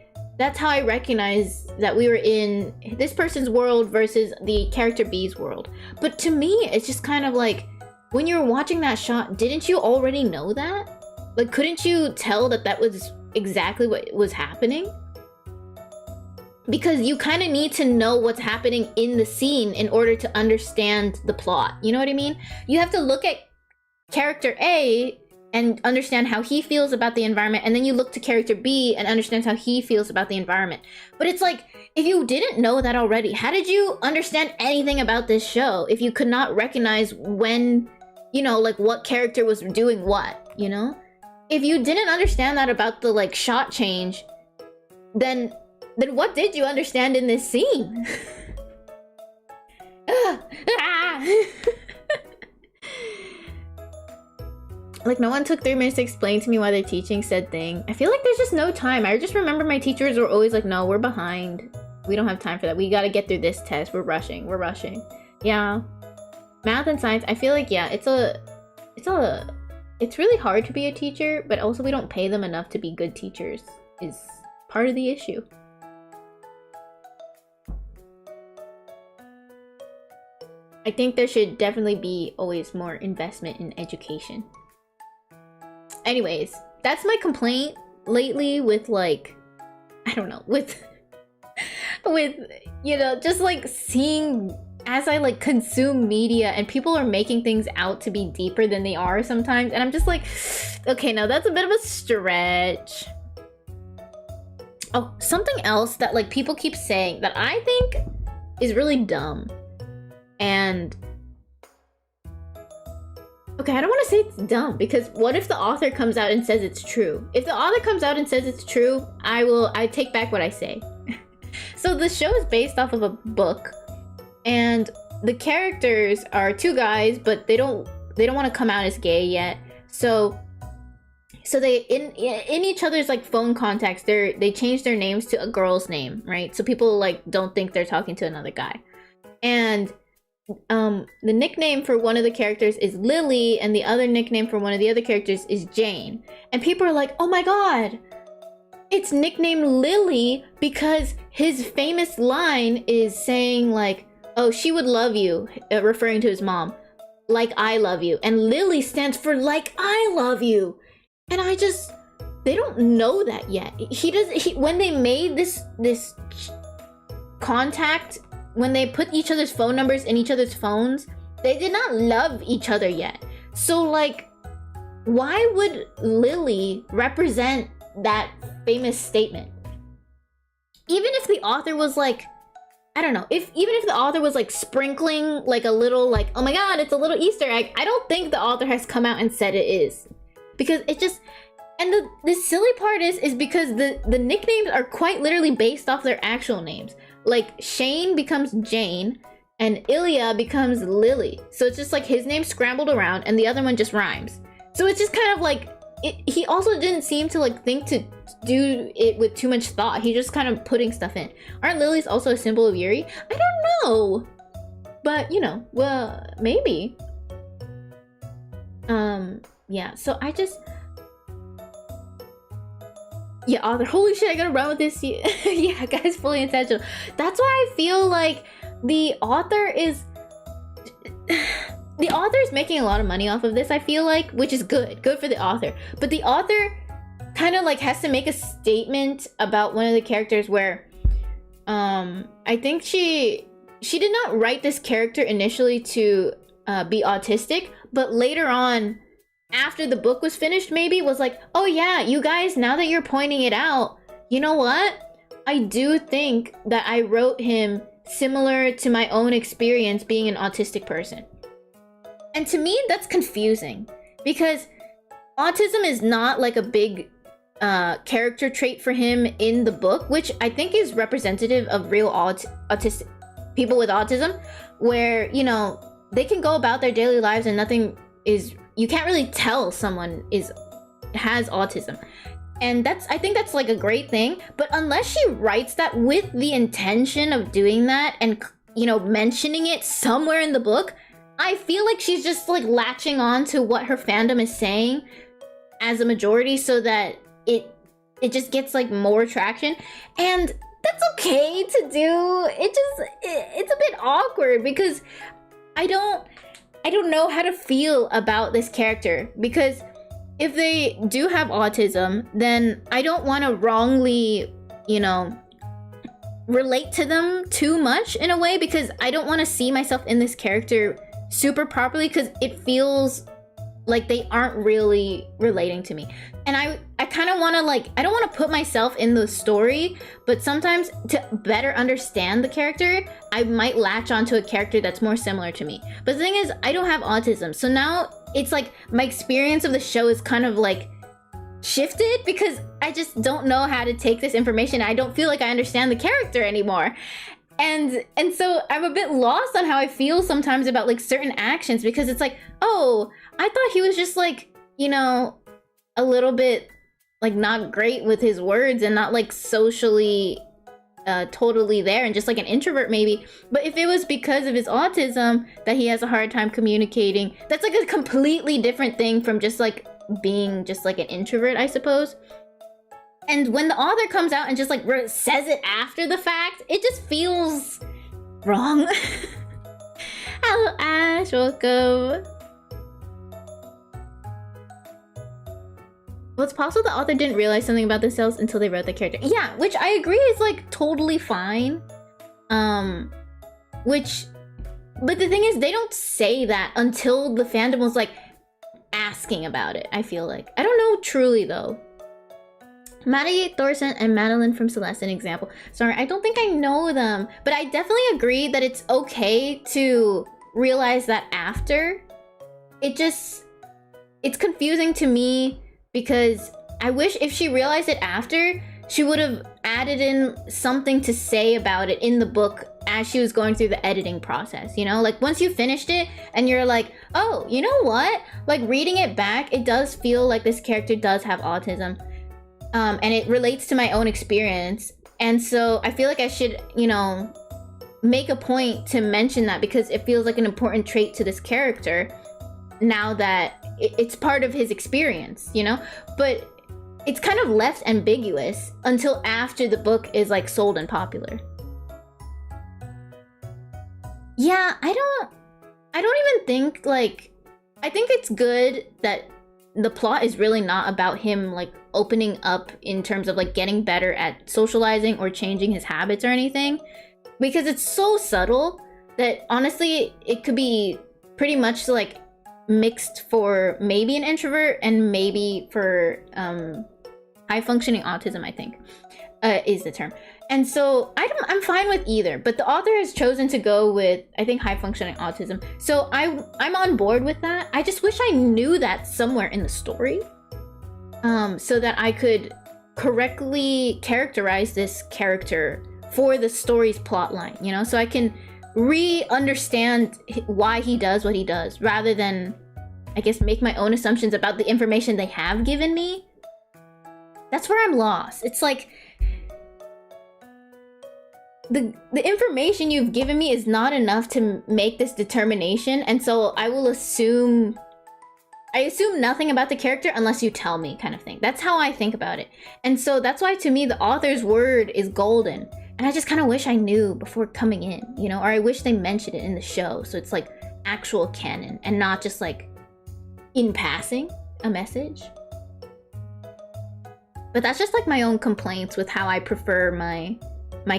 recognize that we were in this person's world versus the character B's world. But to me, it's just kind of like, when you're watching that shot, didn't you already know that? Like, couldn't you tell that that was exactly what was happening? Because you kind of need to know what's happening in the scene in order to understand the plot. You know what I mean? You have to look at character A and understand how he feels about the environment, and then you look to character B and understand how he feels about the environment. But it's like, if you didn't know that already, how did you understand anything about this show if you could not recognize when, you know, like what character was doing what, you know? If you didn't understand that about the like shot change, then what did you understand in this scene? Like, no one took 3 minutes to explain to me why they're teaching said thing. I feel like there's just no time. I just remember my teachers were always like, no, we're behind. We don't have time for that. We gotta get through this test. We're rushing. Yeah. Math and science, I feel like, yeah, it's really hard to be a teacher, but also we don't pay them enough to be good teachers is part of the issue. I think there should definitely be always more investment in education. Anyways, that's my complaint lately with, like, I don't know, with you know, just like seeing as I like consume media and people are making things out to be deeper than they are sometimes, and I'm just like, okay, now that's a bit of a stretch. Oh, something else that like people keep saying that I think is really dumb. And okay, I don't want to say it's dumb, because what if the author comes out and says it's true? If the author comes out and says it's true, I take back what I say. So the show is based off of a book, and the characters are 2 guys, but they don't want to come out as gay yet. So they in each other's like phone contacts, they change their names to a girl's name, right? So people like don't think they're talking to another guy. And the nickname for one of the characters is Lily, and the other nickname for one of the other characters is Jane. And people are like, oh my god, it's nicknamed Lily because his famous line is saying like, oh, she would love you, referring to his mom, like I love you. And Lily stands for like I love you. And they don't know that yet. When they made this contact, when they put each other's phone numbers in each other's phones, they did not love each other yet. So like, why would Lily represent that famous statement? Even if the author was like, I don't know, even if the author was like sprinkling like a little like, oh my god, it's a little Easter egg, I don't think the author has come out and said it is. Because it just, and the silly part is because the nicknames are quite literally based off their actual names. Like Shane becomes Jane and Ilya becomes Lily. So it's just like his name scrambled around and the other one just rhymes. So it's just kind of like, he also didn't seem to like think to do it with too much thought. He just kind of putting stuff in. Aren't lilies also a symbol of Yuri? I don't know. But you know, well, maybe. Yeah, so I just, yeah, author, holy shit, I gotta run with this. Yeah, guys, fully intentional. That's why I feel like the author is making a lot of money off of this, I feel like, which is good for the author. But the author kind of like has to make a statement about one of the characters where I think she did not write this character initially to be autistic, but later on, after the book was finished, maybe was like, oh yeah, you guys, now that you're pointing it out, you know what? I do think that I wrote him similar to my own experience being an autistic person. And to me, that's confusing because autism is not like a big character trait for him in the book, which I think is representative of real autistic people with autism, where, you know, they can go about their daily lives and nothing is, you can't really tell someone has autism. And I think that's like a great thing. But unless she writes that with the intention of doing that and, you know, mentioning it somewhere in the book, I feel like she's just like latching on to what her fandom is saying as a majority so that it just gets like more traction. And that's okay to do. It's a bit awkward because I don't know how to feel about this character, because if they do have autism, then I don't want to wrongly, you know, relate to them too much in a way, because I don't want to see myself in this character super properly, because it feels like they aren't really relating to me. And I kind of want to, like, I don't want to put myself in the story, but sometimes to better understand the character, I might latch onto a character that's more similar to me. But the thing is, I don't have autism, so now it's like my experience of the show is kind of like shifted, because I just don't know how to take this information. I don't feel like I understand the character anymore. And so I'm a bit lost on how I feel sometimes about like certain actions, because it's like, oh, I thought he was just like, you know, a little bit like not great with his words and not like socially totally there and just like an introvert maybe. But if it was because of his autism that he has a hard time communicating, that's like a completely different thing from just like being just like an introvert, I suppose. And when the author comes out and just like says it after the fact, it just feels wrong. Hello Ash, welcome. Well, it's possible the author didn't realize something about themselves until they wrote the character. Yeah, which I agree is like totally fine. But the thing is, they don't say that until the fandom was like asking about it, I feel like. I don't know truly though. Maddie Thorson and Madeline from Celeste, an example. Sorry, I don't think I know them, but I definitely agree that it's okay to realize that after. It's confusing to me, because I wish if she realized it after, she would have added in something to say about it in the book as she was going through the editing process, you know? Like once you finished it and you're like, oh, you know what? Like reading it back, it does feel like this character does have autism. And it relates to my own experience. And so I feel like I should, you know, make a point to mention that, because it feels like an important trait to this character now that it's part of his experience, you know? But it's kind of left ambiguous until after the book is like sold and popular. Yeah, I don't even think like, I think it's good that the plot is really not about him like opening up in terms of like getting better at socializing or changing his habits or anything, because it's so subtle that honestly it could be pretty much like mixed for maybe an introvert and maybe for high functioning autism, I think is the term. And so I'm fine with either, but the author has chosen to go with, I think, high functioning autism. So I'm on board with that. I just wish I knew that somewhere in the story, so that I could correctly characterize this character for the story's plot line, you know, so I can understand why he does what he does, rather than, I guess, make my own assumptions about the information they have given me. That's where I'm lost. It's like, the information you've given me is not enough to make this determination, and so I assume nothing about the character unless you tell me, kind of thing. That's how I think about it. And so that's why to me the author's word is golden, and I just kind of wish I knew before coming in, you know, or I wish they mentioned it in the show so it's like actual canon and not just like in passing a message. But that's just like my own complaints with how I prefer my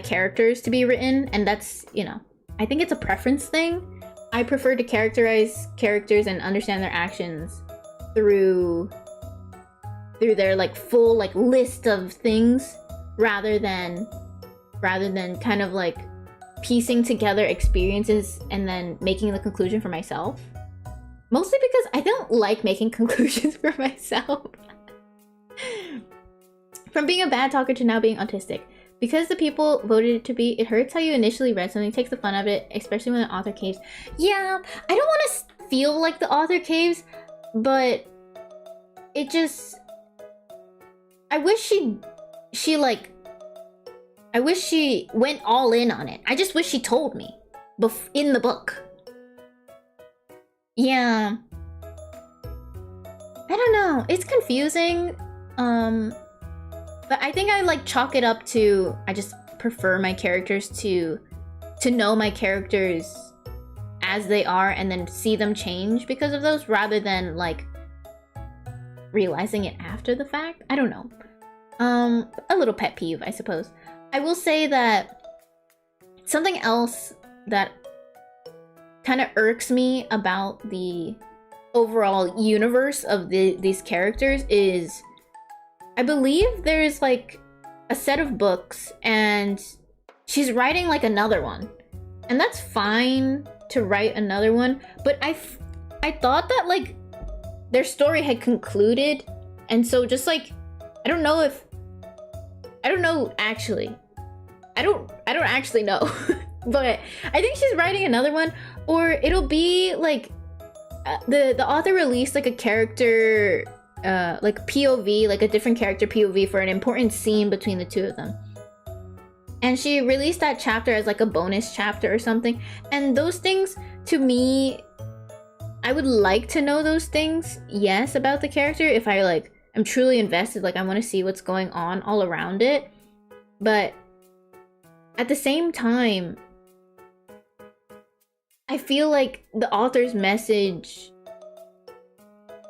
characters to be written, and that's, you know, I think it's a preference thing. I prefer to characterize characters and understand their actions through their like full like list of things, rather than kind of like piecing together experiences and then making the conclusion for myself. Mostly because I don't like making conclusions for myself. From being a bad talker to now being autistic. Because the people voted it to be, it hurts how you initially read something, takes the fun out of it, especially when the author caves. Yeah, I don't want to feel like the author caves, but it just... I wish she like... I wish she went all in on it. I just wish she told me in the book. Yeah. I don't know. It's confusing. But I think I like chalk it up to I just prefer my characters to know my characters as they are and then see them change because of those rather than like realizing it after the fact. I don't know. A little pet peeve, I suppose. I will say that something else that kind of irks me about the overall universe of these characters is I believe there's like a set of books and she's writing like another one. And that's fine to write another one, but I thought that like their story had concluded, and so just like I don't know actually. I don't actually know. But I think she's writing another one, or it'll be like the author released like a character like POV, like a different character POV for an important scene between the two of them. And she released that chapter as like a bonus chapter or something. And those things, to me, I would like to know those things, yes, about the character. If I like, I'm truly invested, like I want to see what's going on all around it. But at the same time, I feel like the author's message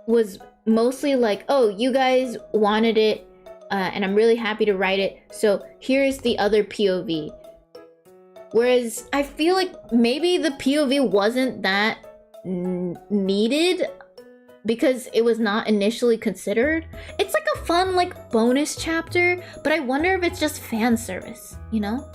was mostly like, oh, you guys wanted it, and I'm really happy to write it, so here's the other POV. Whereas I feel like maybe the POV wasn't that needed because it was not initially considered. It's like a fun like bonus chapter, but I wonder if it's just fan service, you know?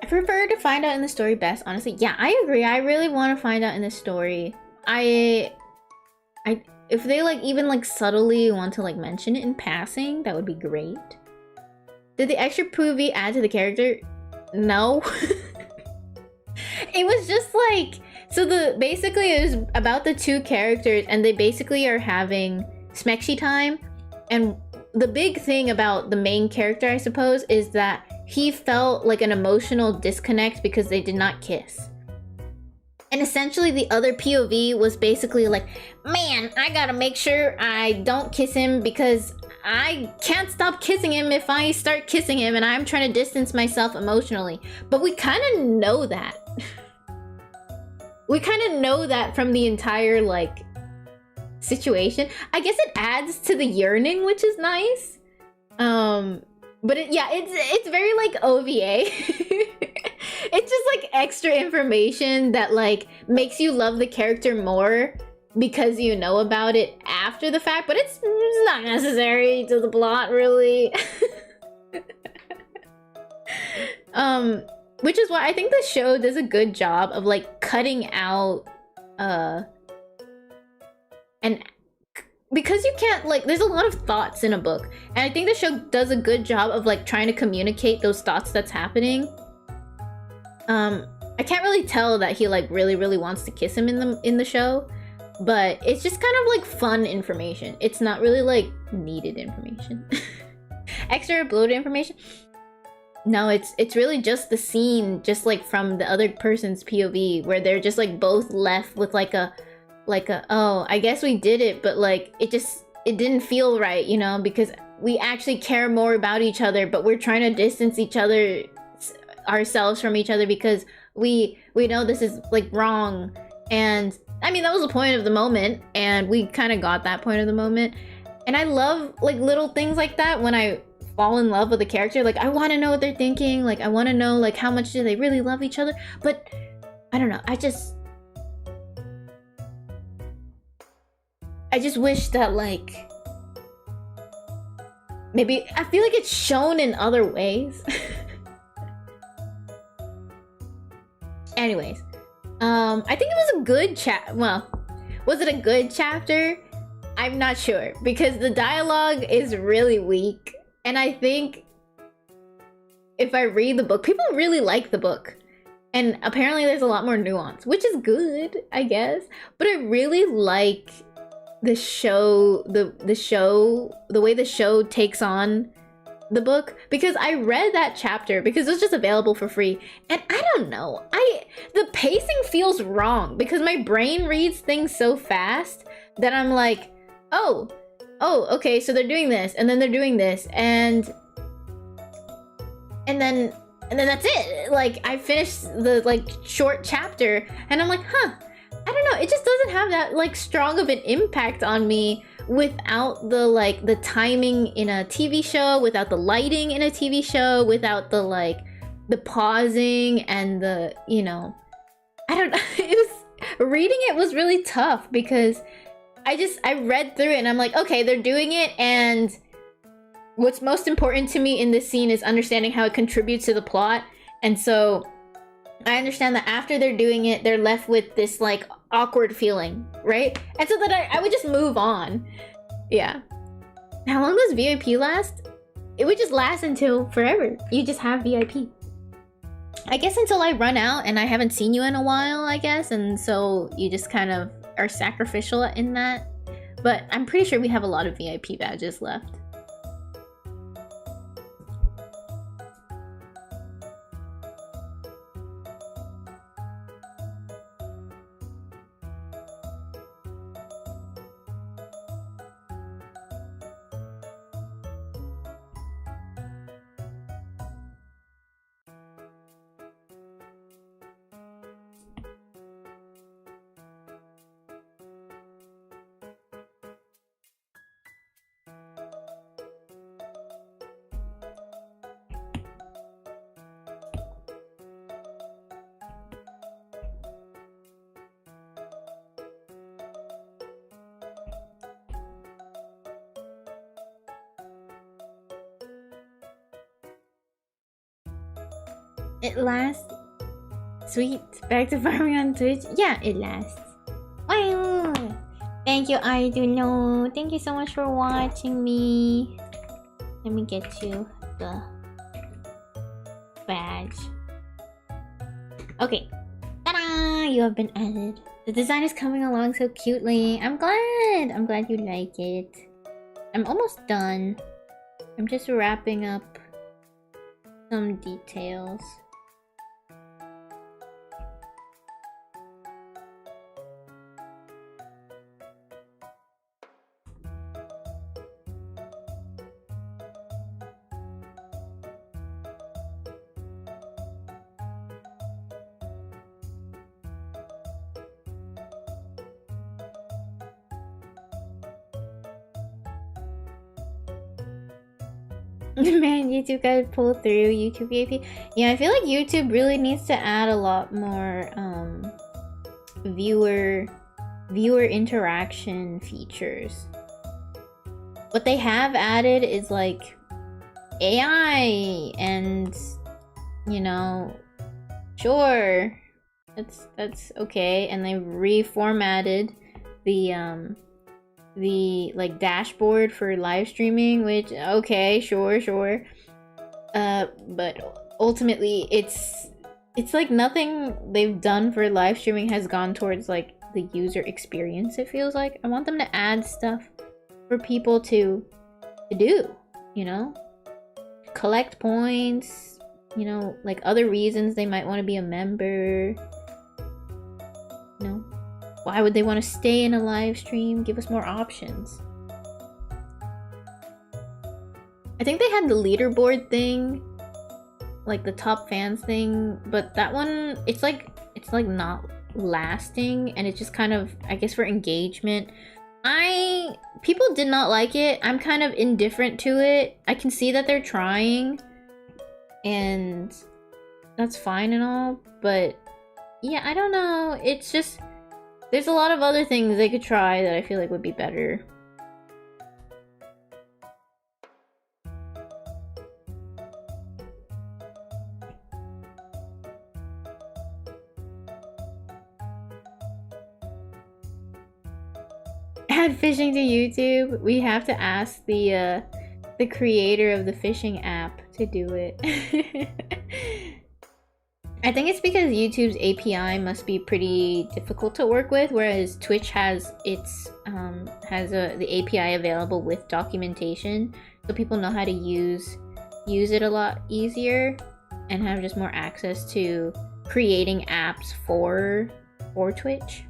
I prefer to find out in the story best, honestly. Yeah, I agree. I really want to find out in the story. If they like even like subtly want to like mention it in passing, that would be great. Did the extra POV add to the character? No. It was just like, so basically it was about the two characters and they basically are having smexy time. And the big thing about the main character, I suppose, is that he felt like an emotional disconnect because they did not kiss. And essentially the other POV was basically like, man, I gotta make sure I don't kiss him because I can't stop kissing him if I start kissing him, and I'm trying to distance myself emotionally. But we kind of know that. We kind of know that from the entire like situation. I guess it adds to the yearning, which is nice. But it's very like OVA. It's just like extra information that like makes you love the character more because you know about it after the fact, but it's not necessary to the plot, really. Which is why I think the show does a good job of like cutting out and because you can't like, there's a lot of thoughts in a book, and I think the show does a good job of like trying to communicate those thoughts that's happening. I can't really tell that he like really wants to kiss him in the show, but it's just kind of like fun information. It's not really like needed information. Extra bloated information. No, it's really just the scene, just like from the other person's POV, where they're just like both left with like a oh, I guess we did it, but like it didn't feel right, you know, because we actually care more about each other, but we're trying to distance ourselves from each other because we know this is like wrong. And I mean, that was the point of the moment, and we kind of got that point of the moment. And I love like little things like that when I fall in love with a character. Like, I want to know what they're thinking, like I want to know like how much do they really love each other. But I don't know, I just wish that like Maybe I feel like it's shown in other ways. Anyways, I think it was a good well, was it a good chapter? I'm not sure, because the dialogue is really weak, and I think if I read the book, people really like the book, and apparently there's a lot more nuance, which is good, I guess. But I really like the show, the way the show takes on the book, because I read that chapter because it was just available for free, and I don't know, the pacing feels wrong, because my brain reads things so fast that I'm like, oh, okay, so they're doing this, and then they're doing this, and then that's it. Like, I finished the like short chapter, and I'm like, huh, I don't know, it just doesn't have that like strong of an impact on me without the timing in a TV show, without the lighting in a TV show, without the pausing and the, you know, I don't know. Reading it was really tough, because I read through it and I'm like, okay, they're doing it, and what's most important to me in this scene is understanding how it contributes to the plot. And so I understand that after they're doing it, they're left with this like awkward feeling, right? And so that I would just move on. Yeah. How long does VIP last? It would just last until forever. You just have VIP. I guess until I run out and I haven't seen you in a while, I guess. And so you just kind of are sacrificial in that. But I'm pretty sure we have a lot of VIP badges left. It lasts. Sweet. Back to farming on Twitch. Yeah, it lasts. Wow. Thank you, Arduino. Thank you so much for watching me. Let me get you the badge. Okay. Ta-da! You have been added. The design is coming along so cutely. I'm glad. I'm glad you like it. I'm almost done. I'm just wrapping up some details. Man, YouTube gotta pull through YouTube VIP. Yeah, I feel like YouTube really needs to add a lot more viewer interaction features. What they have added is like AI, and you know, sure, that's okay. And they reformatted the like dashboard for live streaming, which okay, sure. But ultimately it's like nothing they've done for live streaming has gone towards like the user experience. It feels like I want them to add stuff for people to do, you know, collect points, you know, like other reasons they might want to be a member, you know. Why would they want to stay in a live stream? Give us more options. I think they had the leaderboard thing, like the top fans thing, but that one, it's like not lasting, and it's just kind of, I guess, for engagement. People did not like it. I'm kind of indifferent to it. I can see that they're trying, and that's fine and all, but yeah, I don't know. It's just, there's a lot of other things they could try that I feel like would be better. add fishing to YouTube, we have to ask the creator of the fishing app to do it. I think it's because YouTube's API must be pretty difficult to work with, whereas Twitch has the API available with documentation, so people know how to use it a lot easier and have just more access to creating apps for Twitch.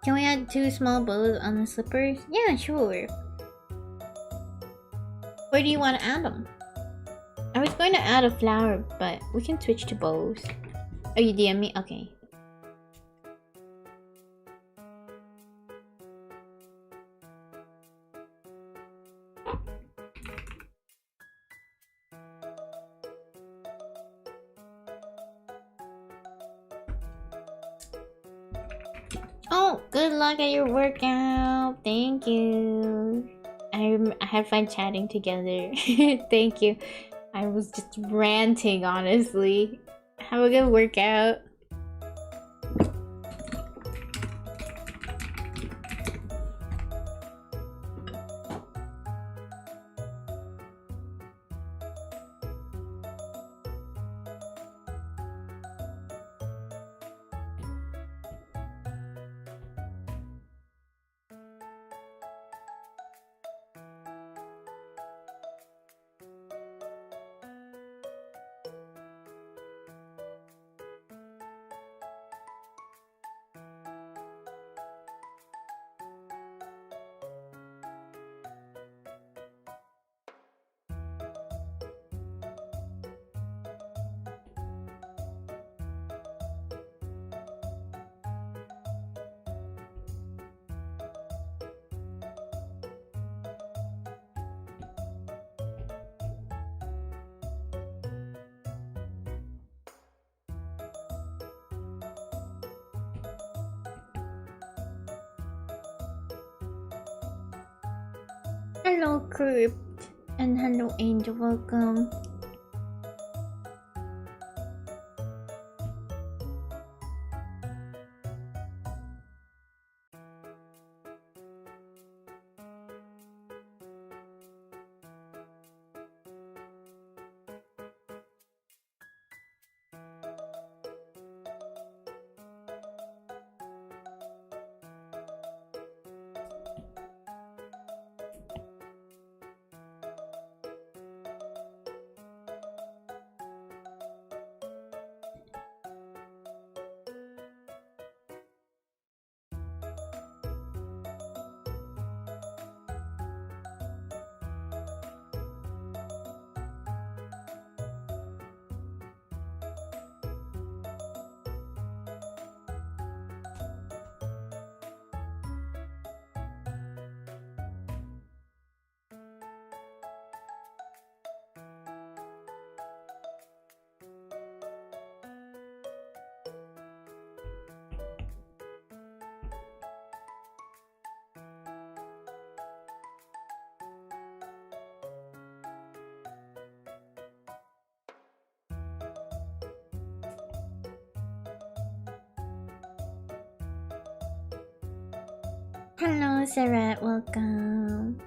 Can we add 2 small bows on the slippers? Yeah, sure. Where do you want to add them? I was going to add a flower, but we can switch to bows. Oh, you DM me? Okay. Oh, good luck at your workout. Thank you. I had fun chatting together. Thank you. I was just ranting, honestly. Have a good workout. Hello, Crypt, and hello, Angel. Welcome. Hello, Sarah. Welcome.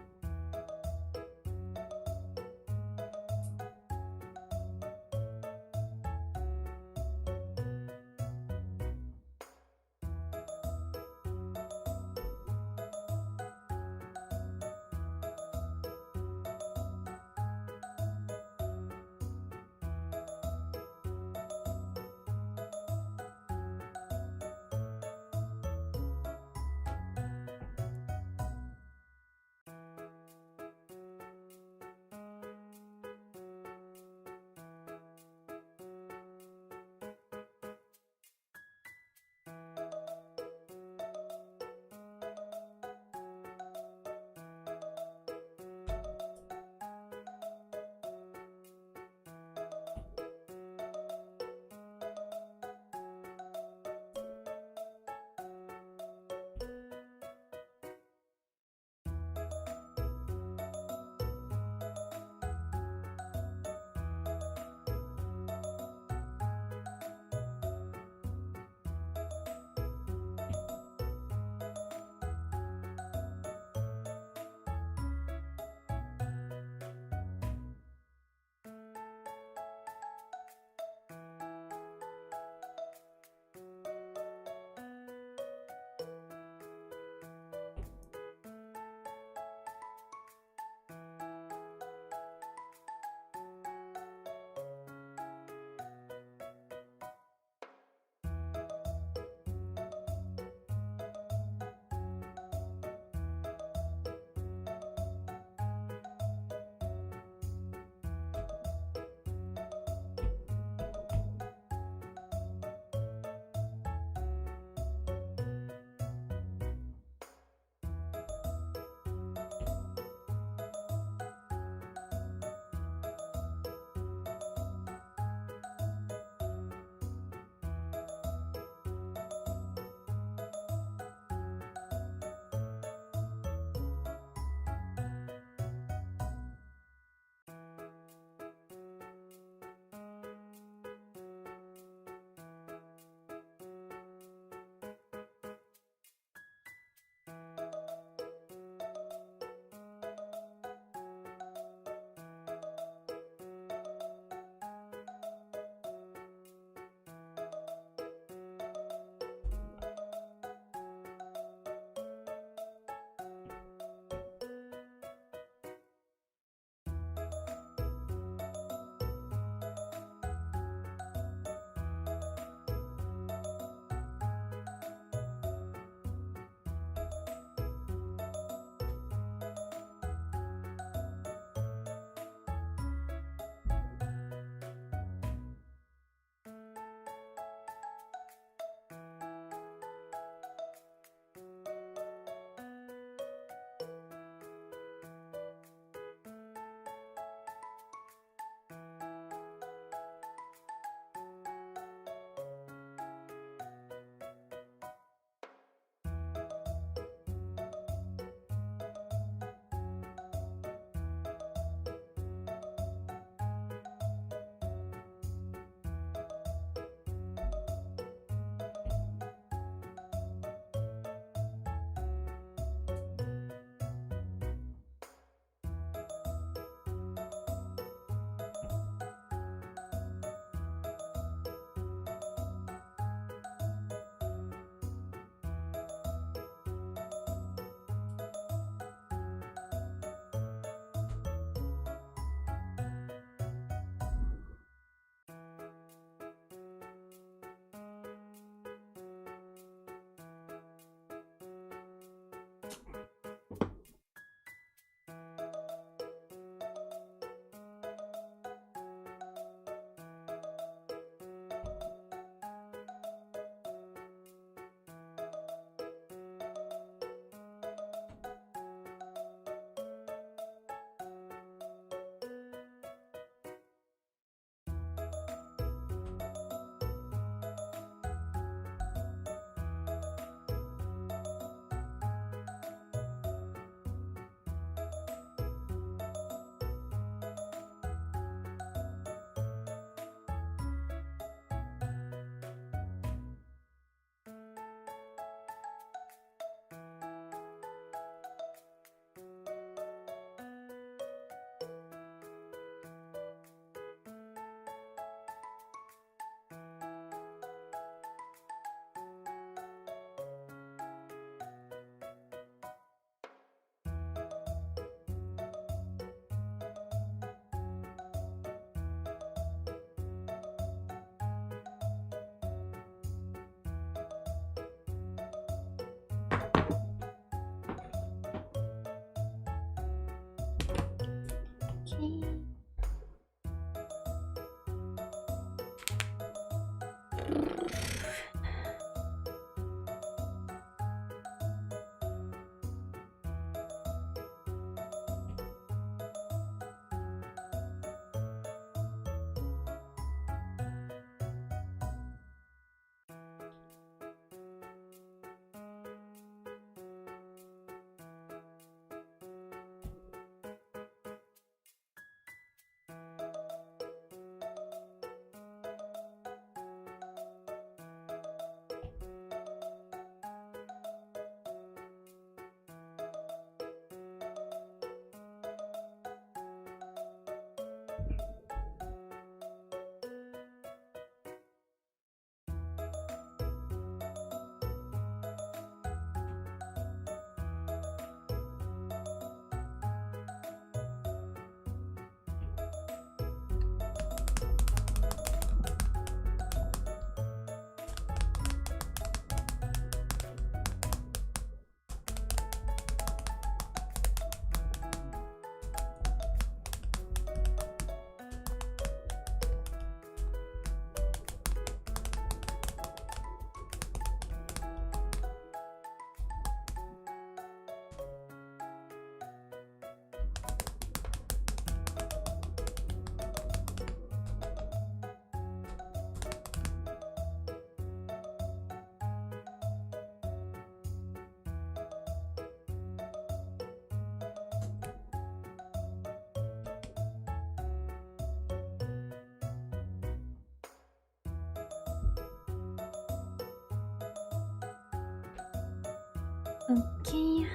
Okay,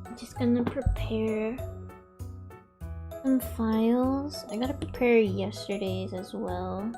I'm just gonna prepare some files. I gotta prepare yesterday's as well.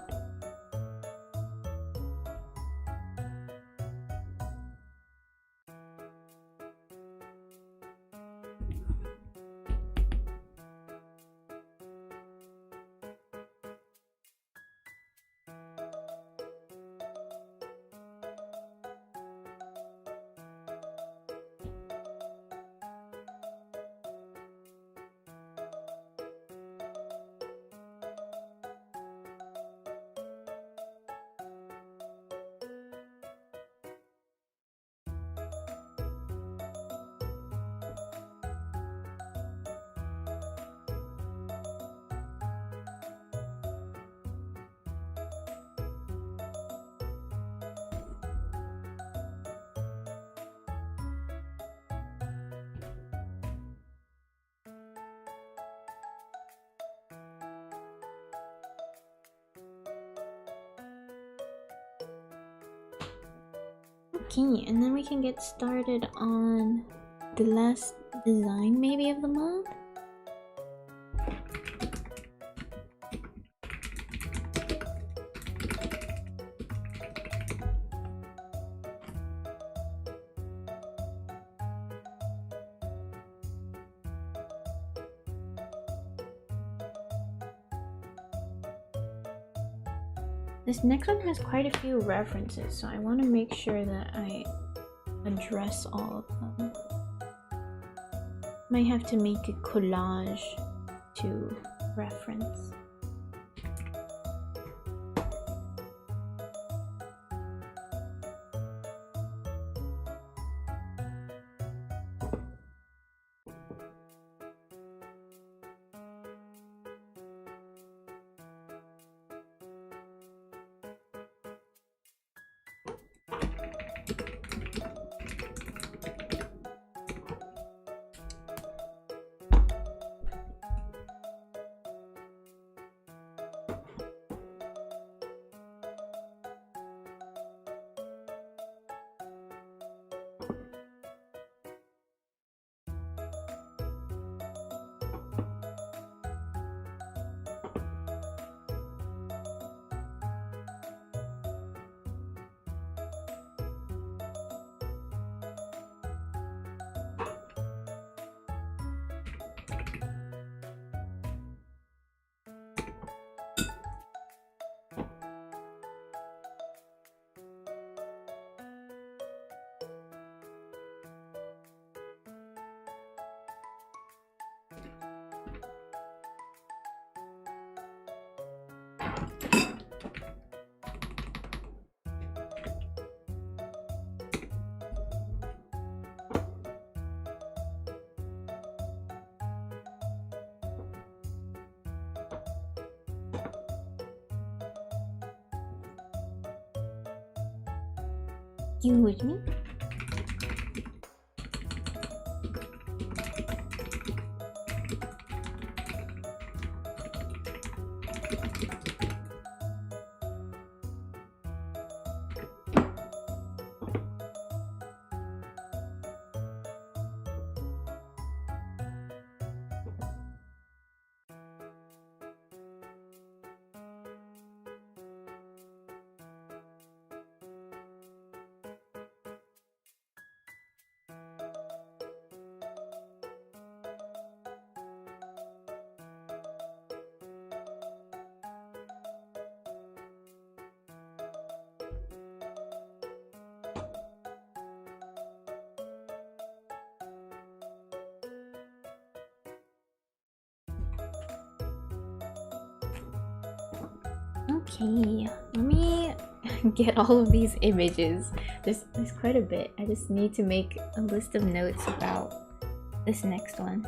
Okay, and then we can get started on the last design maybe of the month. This next one has quite a few references, so I want to make sure that I address all of them. Might have to make a collage to reference. Excuse me. Okay, let me get all of these images. There's quite a bit. I just need to make a list of notes about this next one.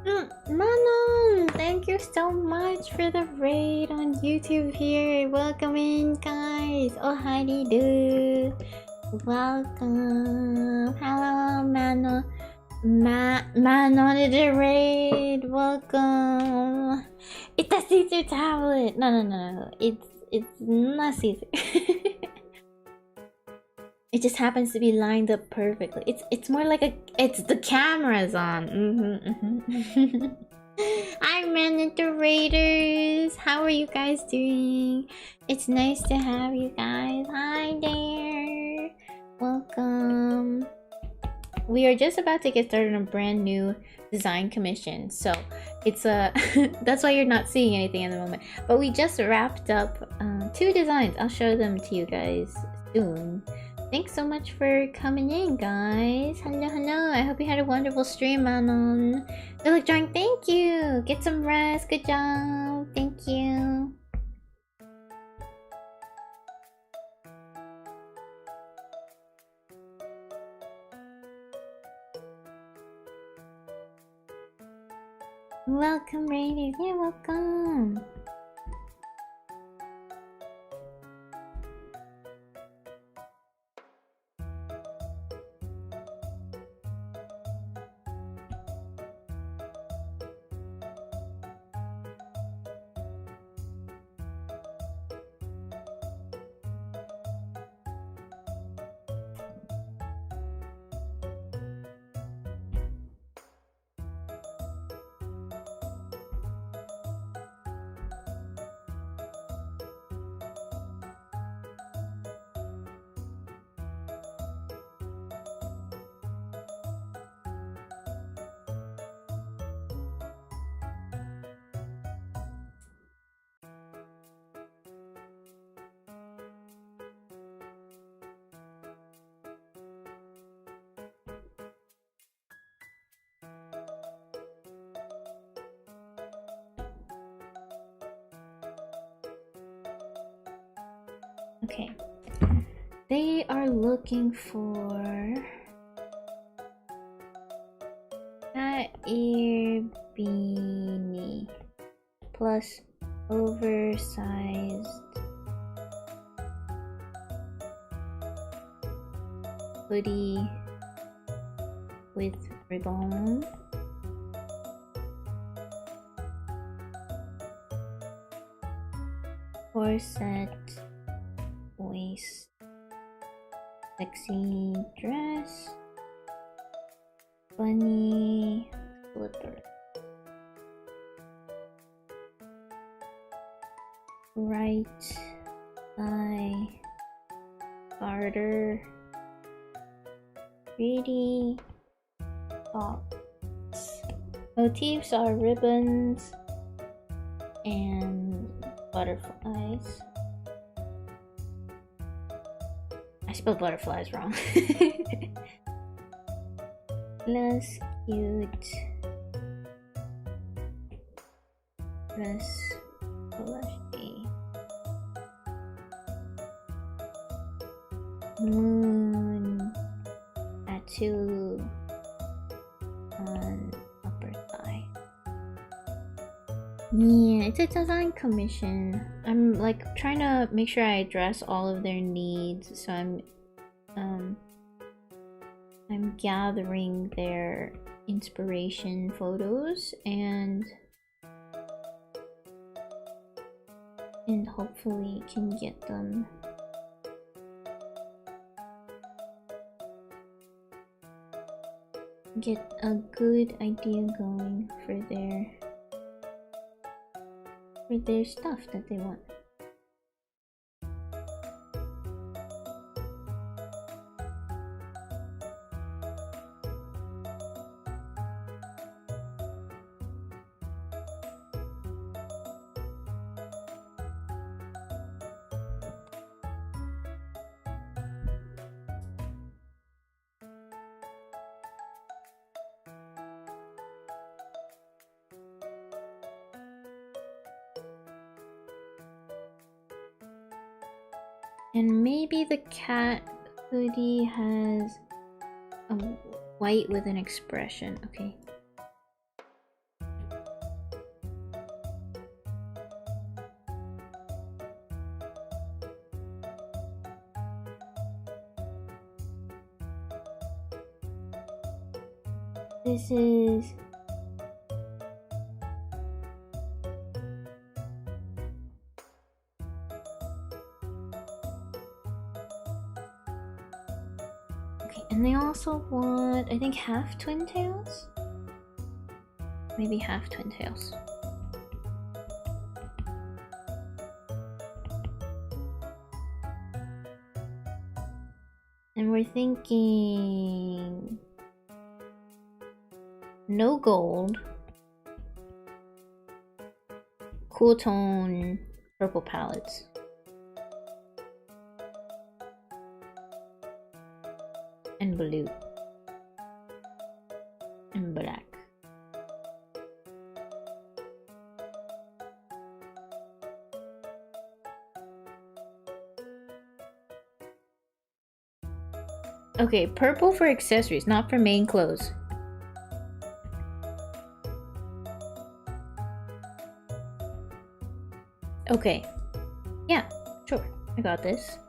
Manon, thank you so much for the raid on YouTube here. Welcome in, guys. Oh, hi do. Welcome. Hello, Manon. Manon to the raid. Welcome. It's a Caesar tablet. No. It's not Caesar. It just happens to be lined up perfectly. It's more like it's the camera's on. Hi, Man the Raiders. How are you guys doing? It's nice to have you guys. Hi there. Welcome. We are just about to get started on a brand new design commission, so it's a that's why you're not seeing anything at the moment. But we just wrapped up 2 designs. I'll show them to you guys soon. Thanks so much for coming in, guys. Hello. I hope you had a wonderful stream, Manon. Good luck drawing. Thank you. Get some rest. Good job. Thank you. Welcome, Raiders. Yeah, welcome. Okay. They are looking for that ear beanie plus oversized hoodie with ribbon. Corset waist, sexy dress, bunny slipper, right thigh garter, pretty tops. Motifs are ribbons and butterflies. I spelled butterflies wrong. Plus cute plus blushy moon tattoo on upper thigh. Yeah, it's a design commission. I'm like trying to make sure I address all of their needs, so I'm gathering their inspiration photos and hopefully can get them get a good idea going for their stuff that they want. And maybe the cat hoodie has a white with an expression. Okay. This is... Okay, and they also want, I think, half twin tails? Maybe half twin tails. And we're thinking... no gold. Cool tone purple palettes. And blue. And black. Okay, purple for accessories, not for main clothes. Okay. Yeah, sure. I got this.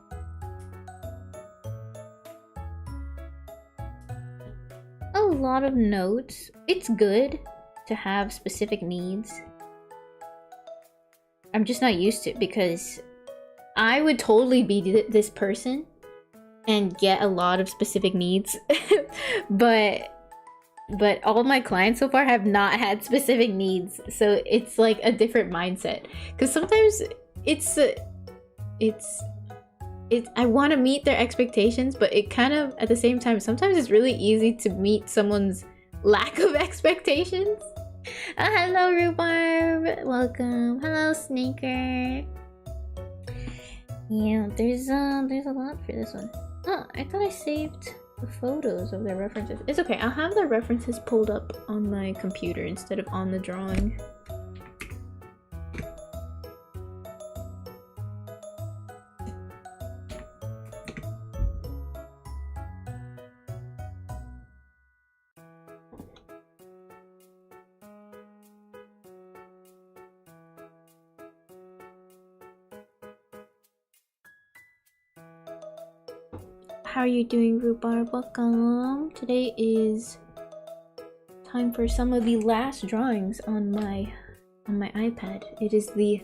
A lot of notes. It's good to have specific needs. I'm just not used to it because I would totally be this person and get a lot of specific needs. but all my clients so far have not had specific needs, so it's like a different mindset. Because sometimes it's I want to meet their expectations, but it kind of, at the same time, sometimes it's really easy to meet someone's lack of expectations. Hello, Rhubarb! Welcome. Hello, Sneaker. Yeah, there's a lot for this one. Oh, I thought I saved the photos of their references. It's okay, I'll have the references pulled up on my computer instead of on the drawing. How are you doing, Rhubarb? Welcome. Today is time for some of the last drawings on my iPad. It is the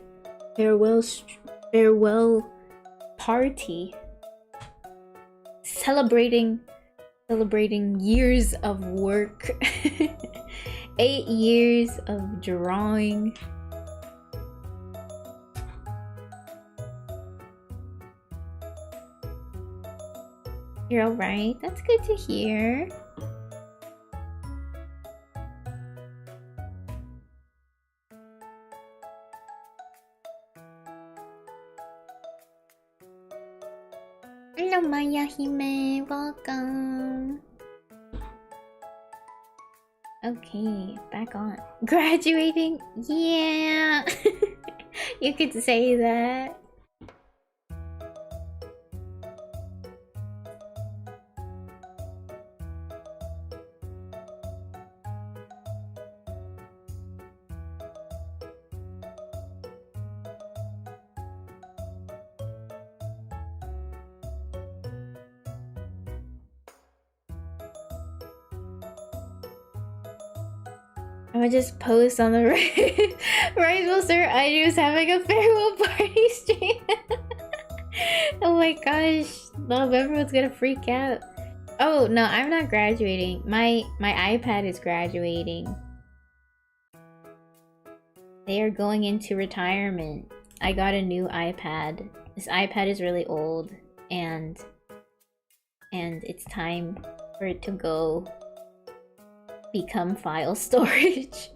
farewell party, celebrating years of work, 8 years of drawing. You're alright? That's good to hear. Hello, Maya Hime. Welcome. Okay, back on. Graduating? Yeah! You could say that. I'm gonna just post on the right Sir Iru's having a farewell party stream. Oh my gosh, no, everyone's gonna freak out. Oh no, I'm not graduating. My iPad is graduating. They are going into retirement. I got a new iPad. This iPad is really old, and it's time for it to go become file storage.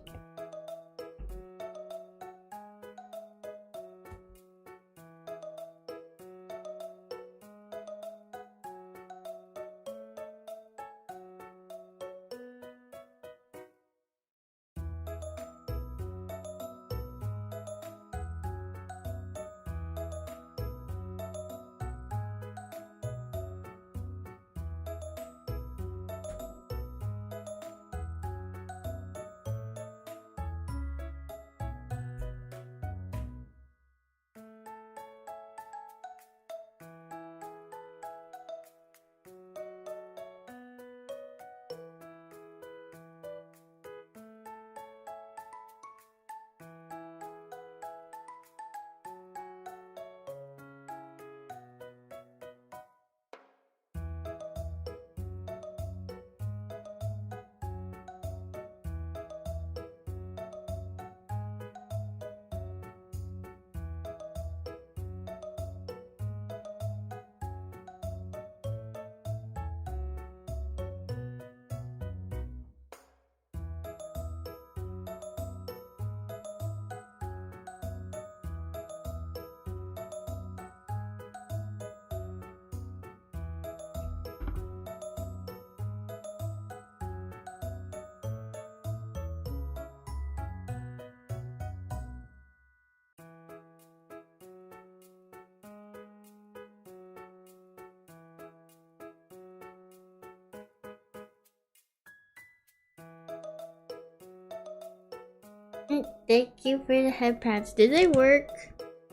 Thank you for the head pats. Did they work?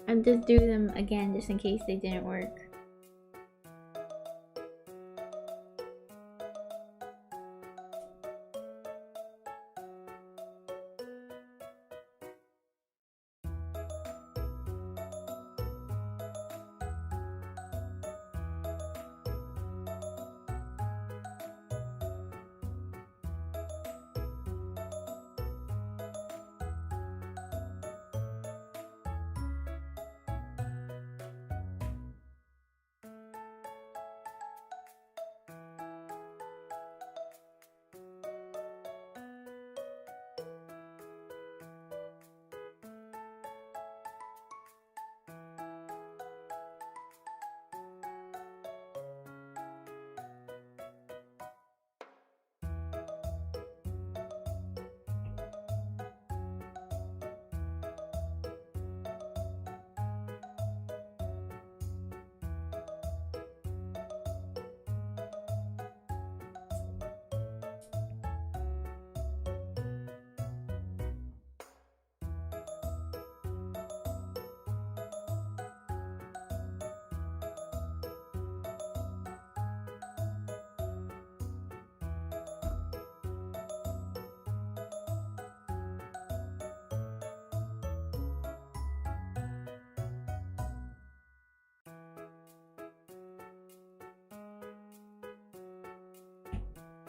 I'll just do them again just in case they didn't work.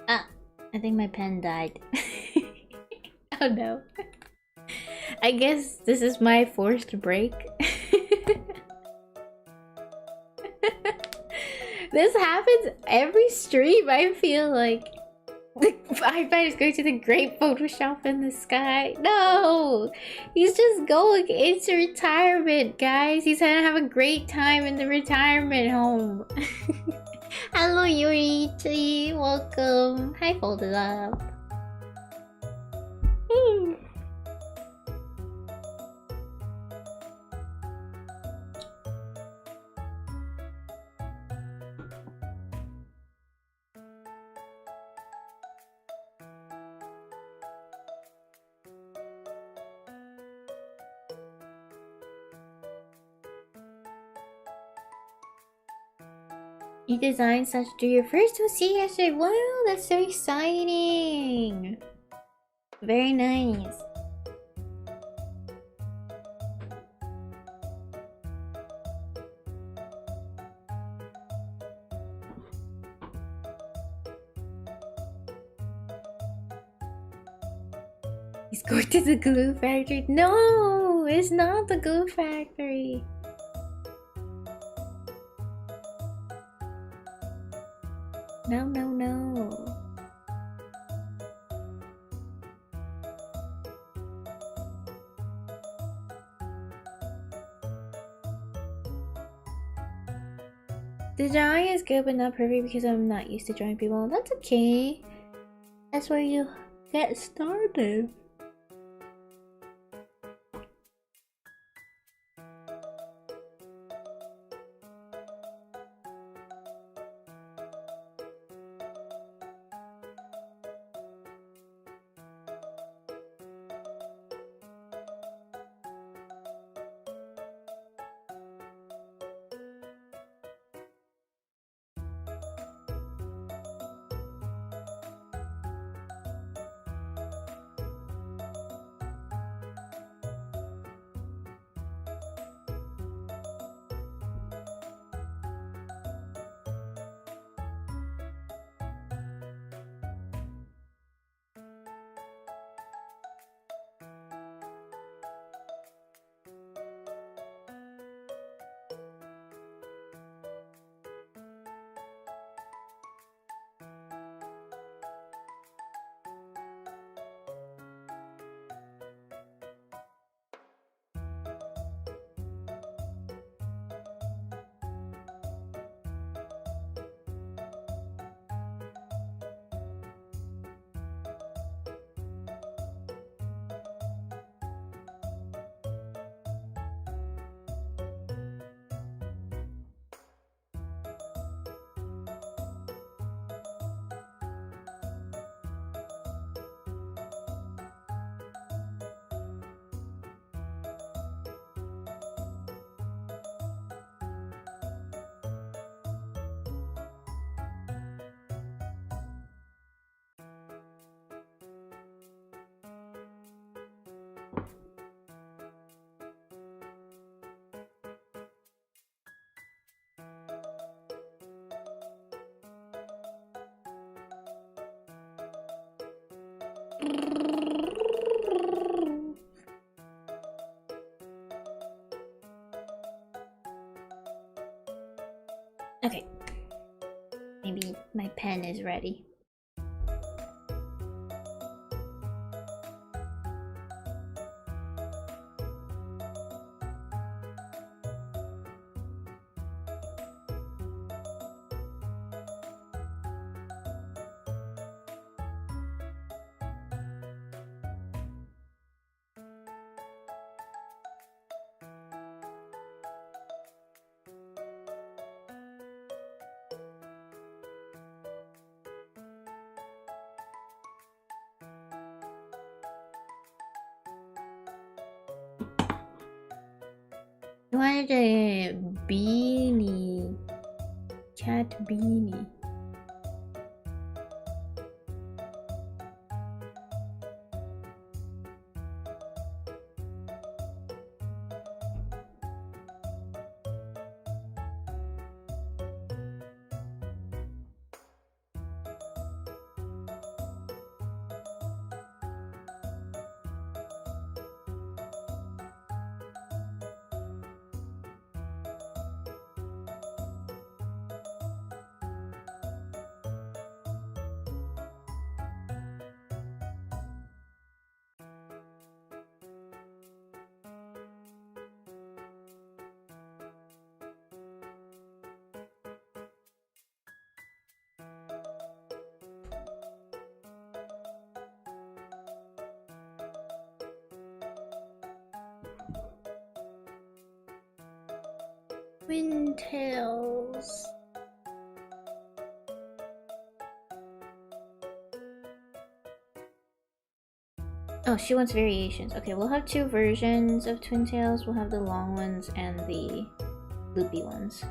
Ah, I think my pen died. Oh no. I guess this is my forced break. This happens every stream, I feel like. The iPad is going to the great Photoshop in the sky. No! He's just going into retirement, guys. He's gonna have a great time in the retirement home. Hello, Yuri. Welcome. Hi, Folded Up. You designed such to your first OC yesterday. Wow, that's so exciting. Very nice. He's going to the glue factory. No, it's not the glue factory. No, no, no. The drawing is good but not perfect because I'm not used to drawing people. That's okay. That's where you get started. Okay. Maybe my pen is ready. You wanted a beanie. Cat beanie. Twintails. Oh, she wants variations. Okay, we'll have two versions of Twintails. We'll have the long ones and the loopy ones.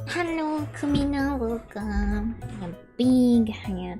Hello, Kumina, welcome. A big hat.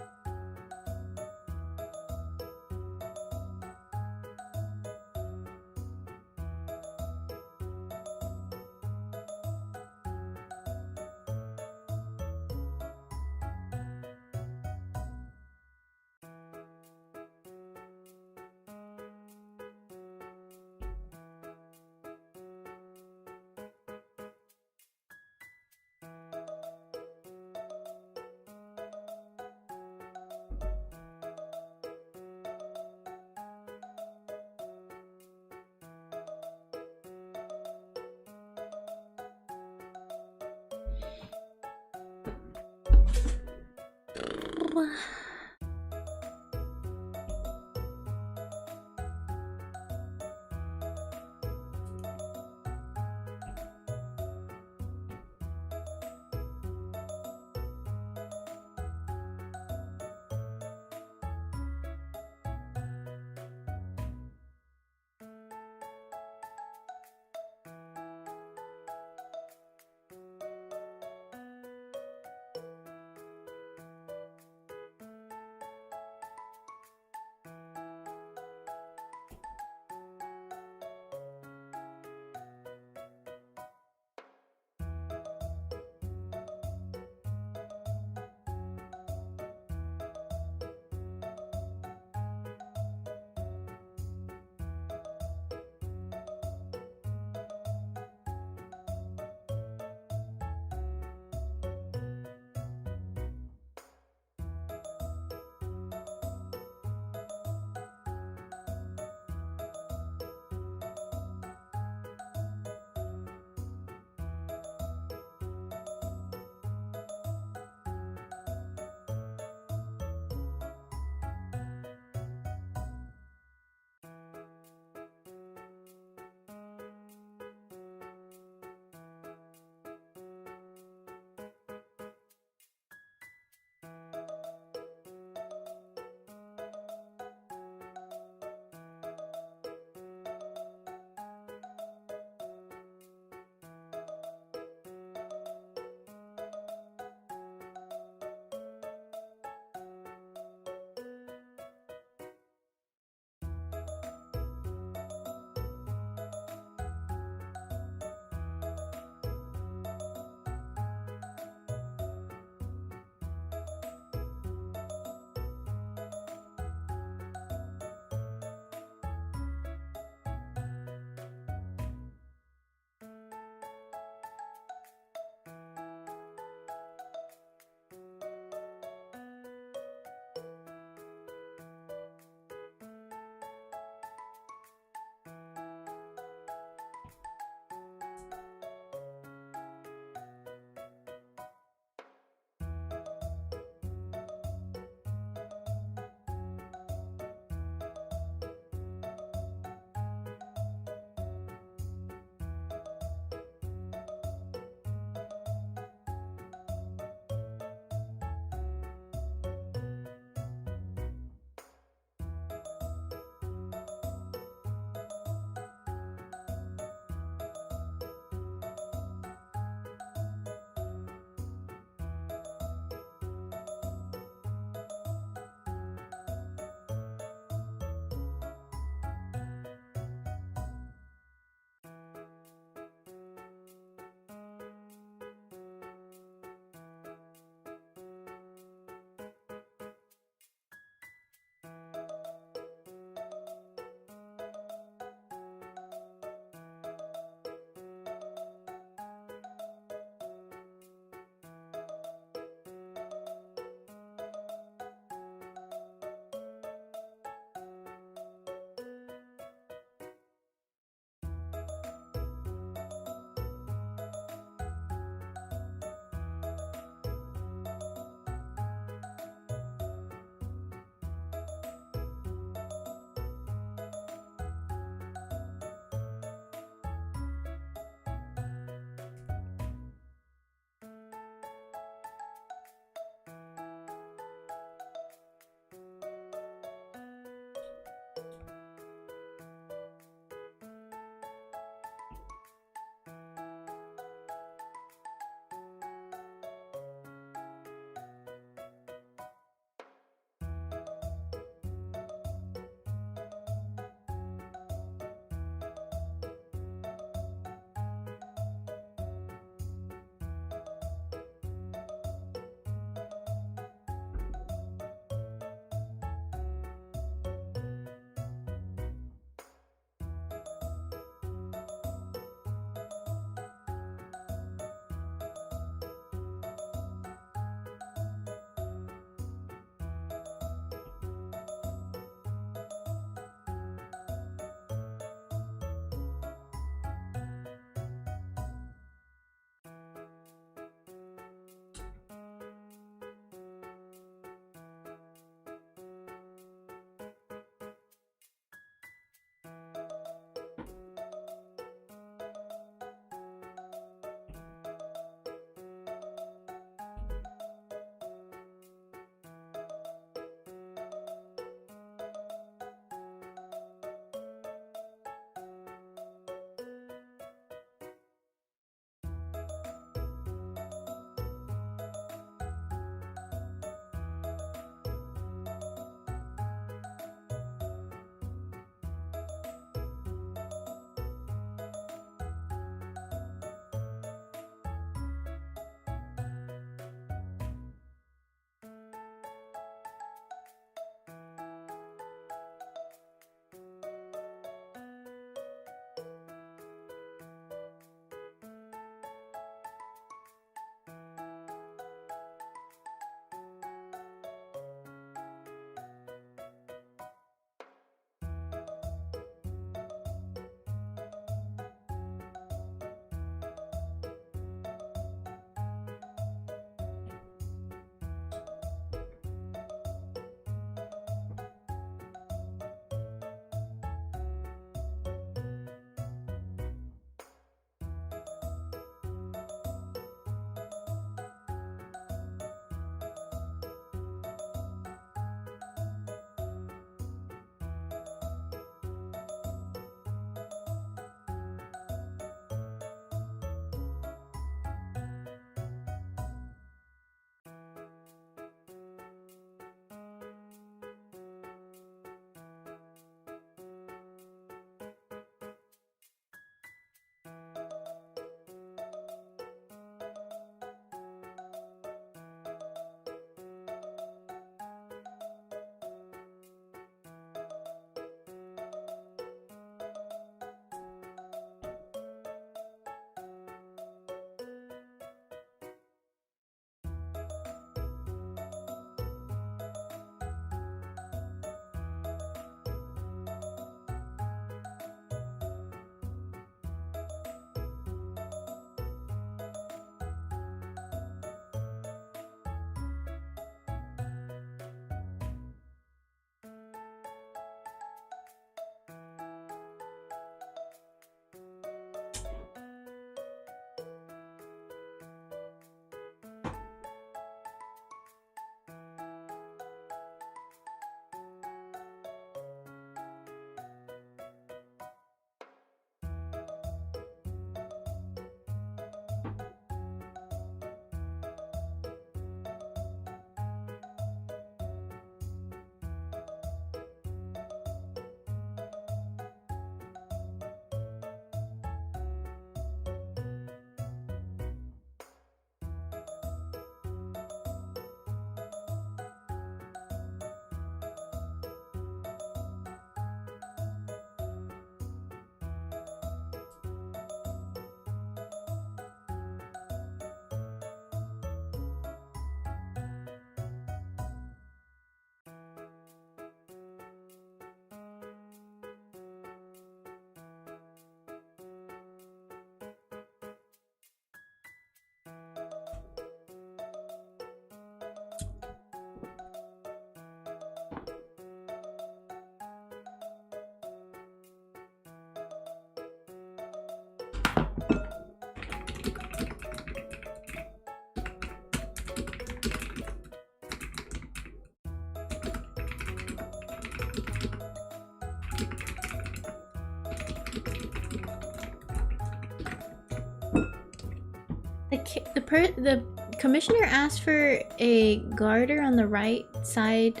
the commissioner asked for a garter on the right side,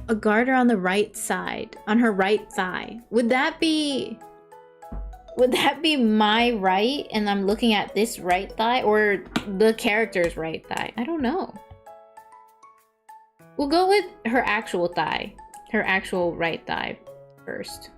a garter on the right side, on her right thigh. Would that be my right and I'm looking at this right thigh, or the character's right thigh? I don't know. We'll go with her actual thigh. Her actual right thigh first.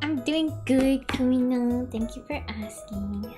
I'm doing good, Kumino. Thank you for asking.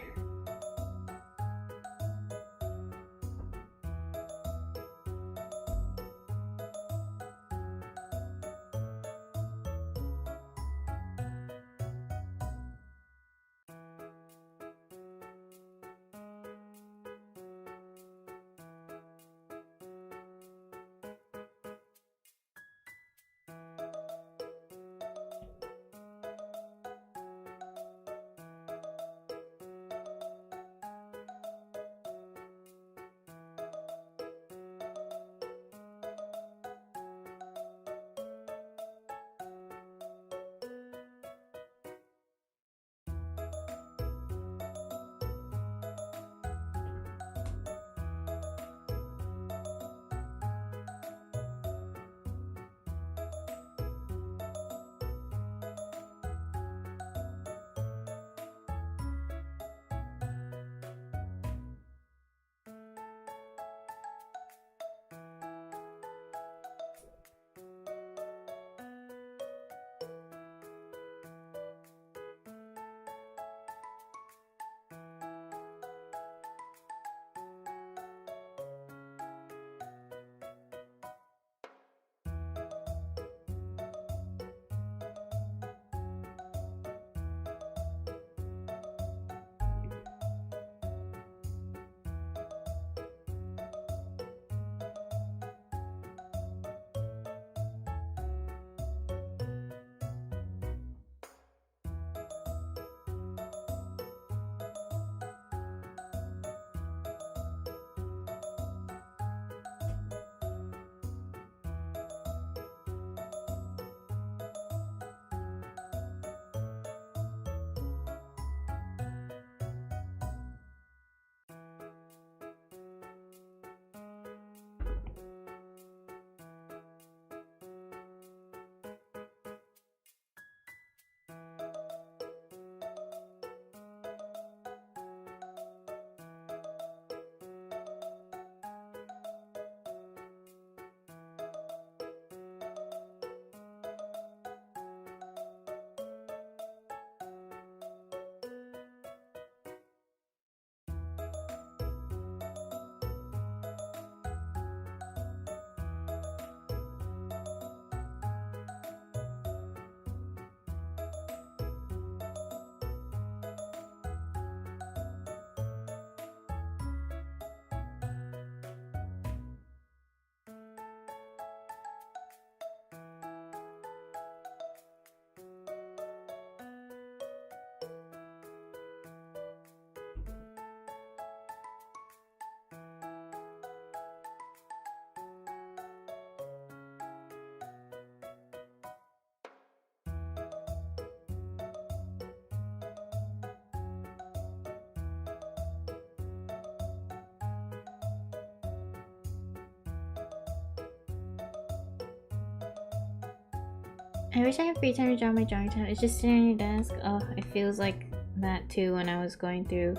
I wish I had free time to draw my drawing time. It's just sitting on your desk. Oh, it feels like that too when I was going through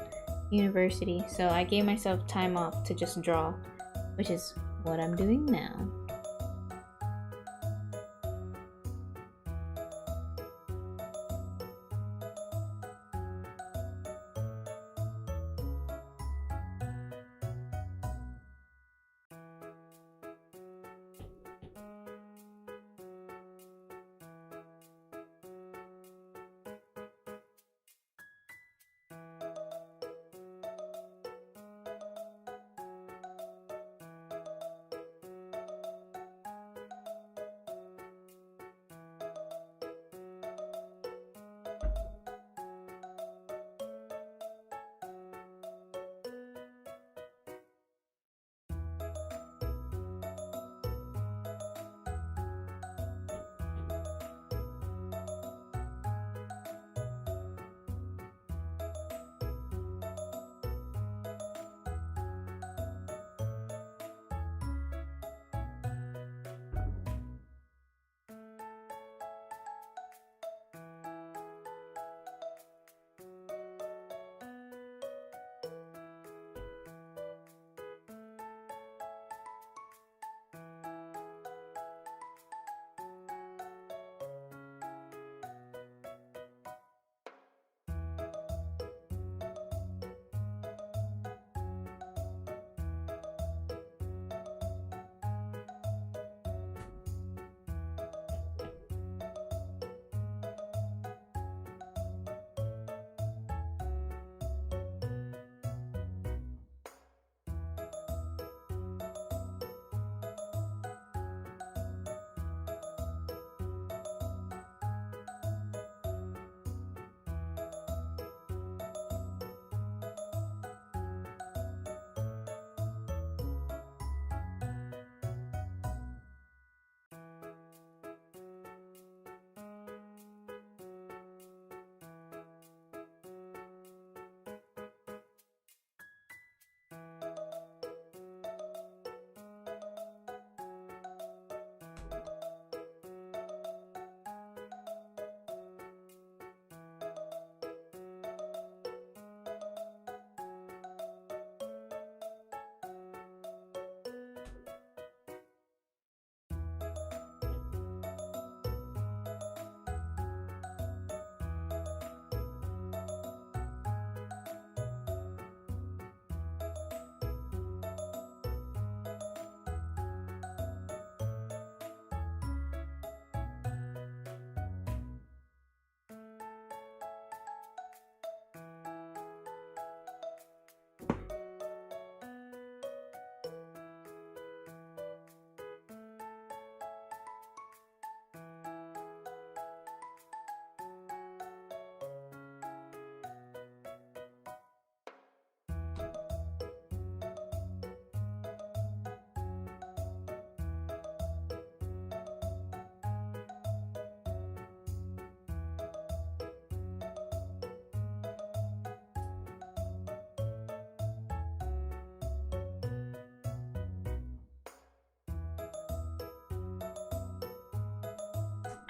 university. So I gave myself time off to just draw, which is what I'm doing now.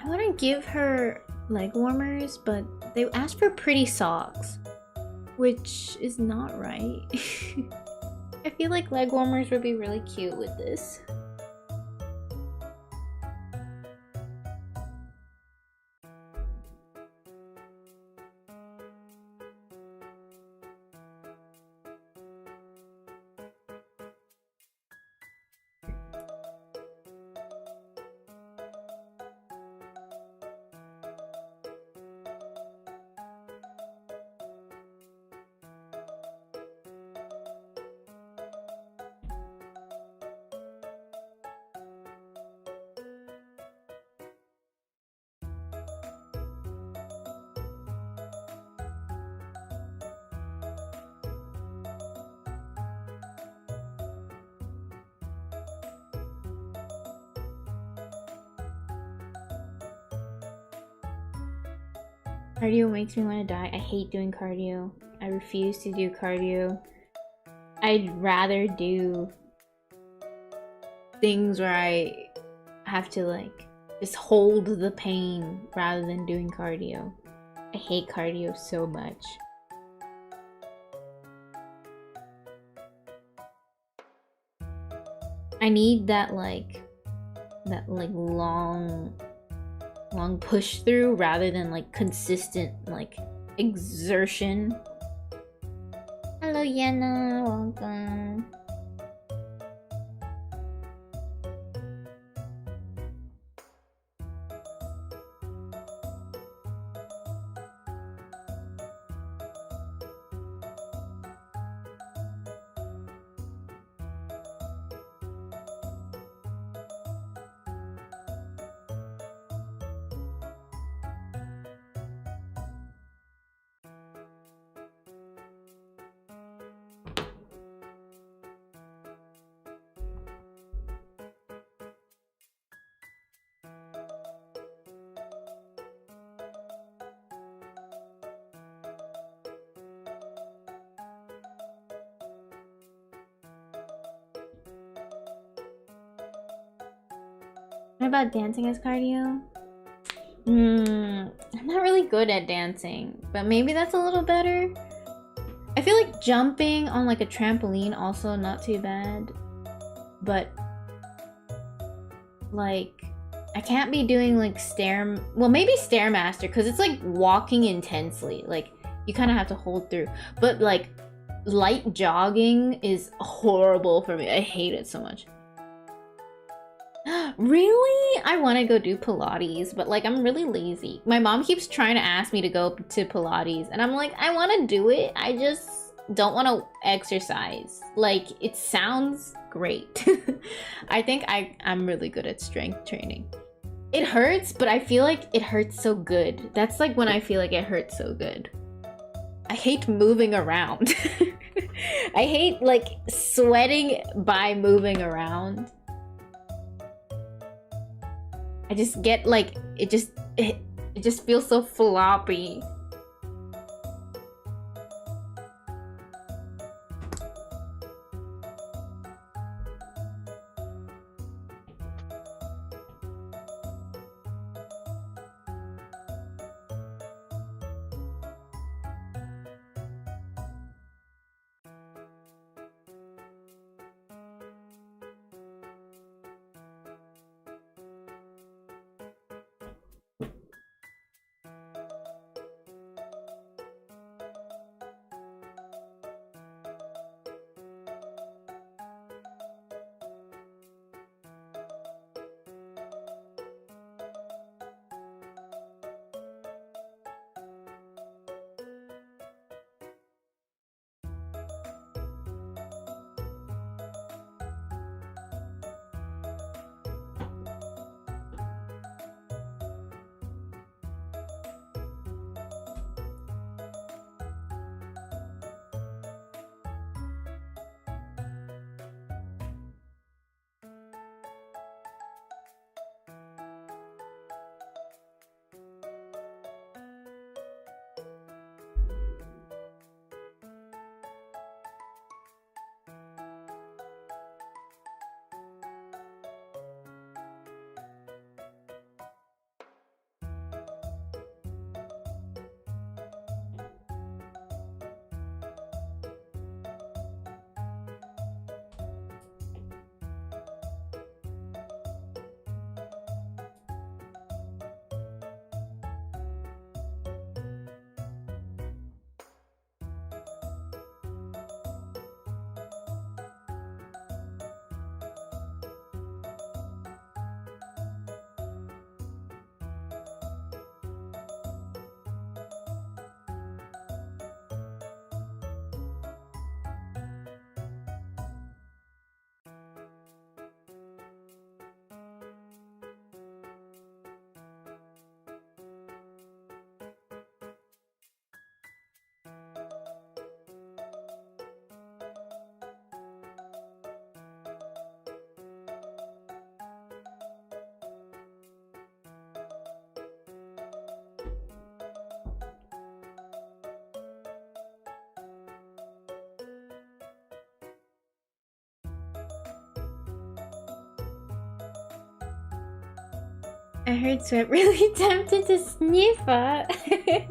I want to give her leg warmers, but they asked for pretty socks, which is not right. I feel like leg warmers would be really cute with this. Cardio makes me want to die. I hate doing cardio. I refuse to do cardio. I'd rather do things where I have to like just hold the pain rather than doing cardio. I hate cardio so much. I need that like long push through rather than like consistent like exertion. Hello Yenna, welcome. What about dancing as cardio? I'm not really good at dancing, but maybe that's a little better. I feel like jumping on like a trampoline also not too bad, but like I can't be doing like maybe Stairmaster because it's like walking intensely. Like you kind of have to hold through, but like light jogging is horrible for me. I hate it so much. Really? I want to go do Pilates, but like I'm really lazy. My mom keeps trying to ask me to go to Pilates, and I'm like, I want to do it. I just don't want to exercise. Like, it sounds great. I think I'm really good at strength training. It hurts, but I feel like it hurts so good. That's like when I feel like it hurts so good. I hate moving around. I hate like sweating by moving around. I just get like it just feels so floppy. I heard Sweat really tempted to sniff it.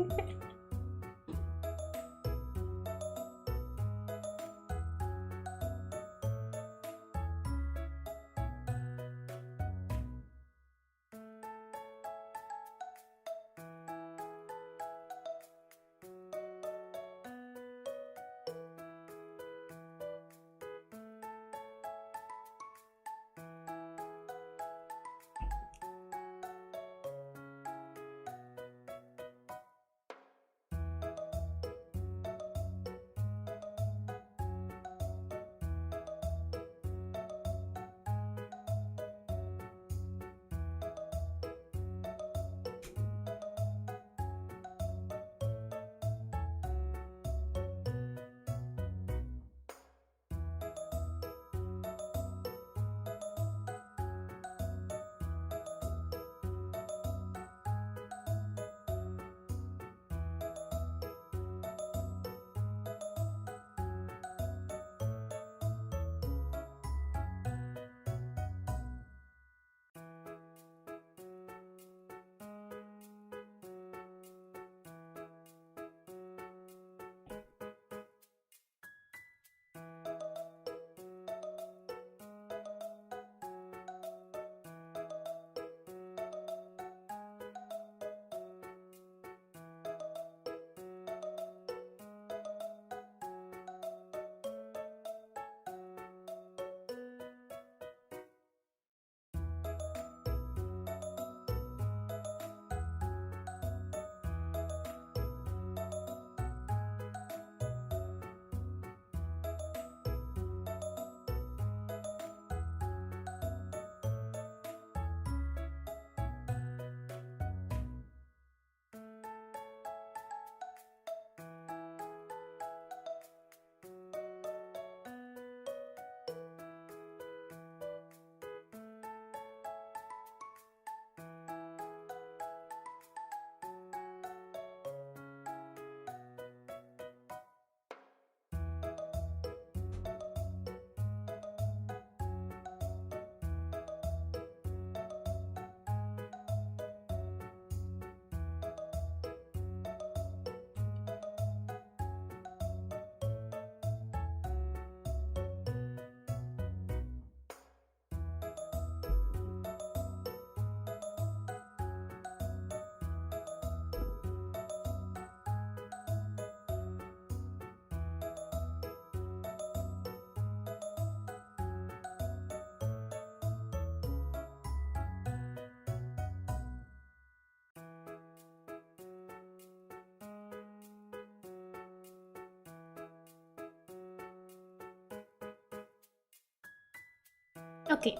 Okay,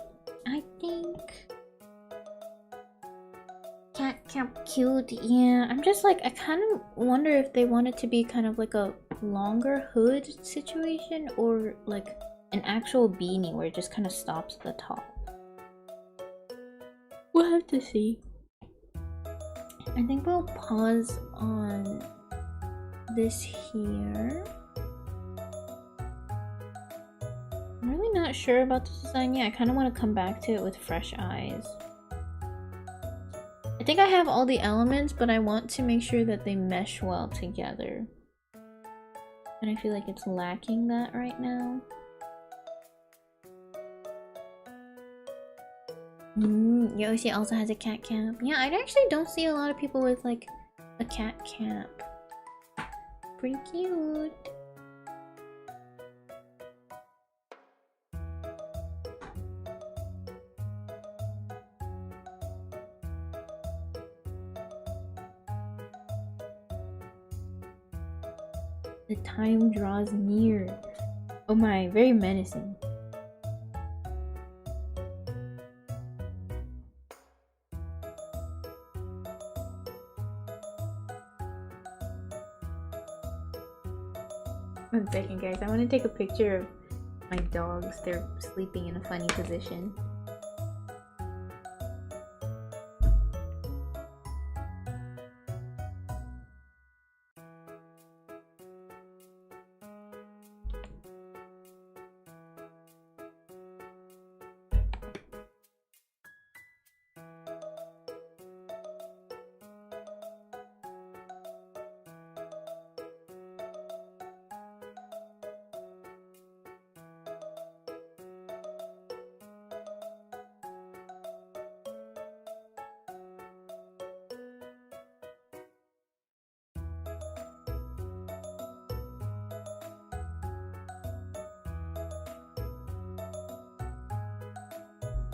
I think cat camp cute. Yeah, I'm just like, I kind of wonder if they want it to be kind of like a longer hood situation or like an actual beanie where it just kind of stops at the top. We'll have to see. I think we'll pause on this here. I'm really not sure about the design yet. I kind of want to come back to it with fresh eyes. I think I have all the elements, but I want to make sure that they mesh well together. And I feel like it's lacking that right now. Yoshi also has a cat camp. Yeah, I actually don't see a lot of people with like a cat camp. Pretty cute. The time draws near. Oh my, very menacing. One second, guys. I want to take a picture of my dogs. They're sleeping in a funny position.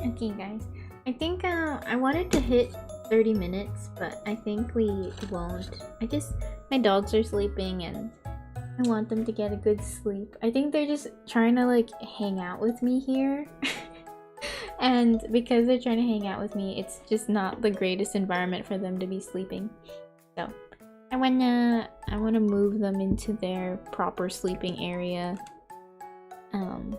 Okay, guys. I think I wanted to hit 30 minutes, but I think we won't. My dogs are sleeping and I want them to get a good sleep. I think they're just trying to like hang out with me here. And because they're trying to hang out with me, it's just not the greatest environment for them to be sleeping. So I wanna move them into their proper sleeping area. And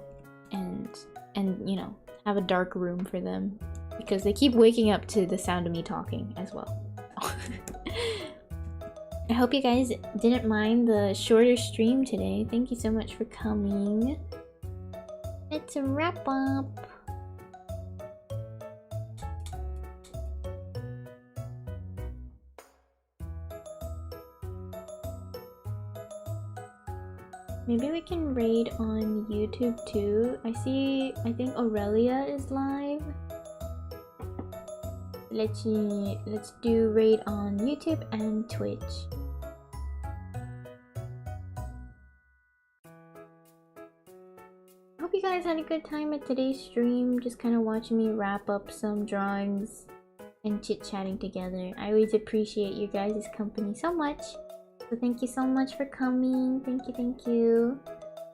you know, have a dark room for them because they keep waking up to the sound of me talking as well. I hope you guys didn't mind the shorter stream today. Thank you so much for coming. Let's wrap up. Maybe we can raid on YouTube too. I think Aurelia is live. Let's do raid on YouTube and Twitch. Hope you guys had a good time at today's stream, just kind of watching me wrap up some drawings and chit-chatting together. I always appreciate you guys' company so much. So thank you so much for coming. Thank you.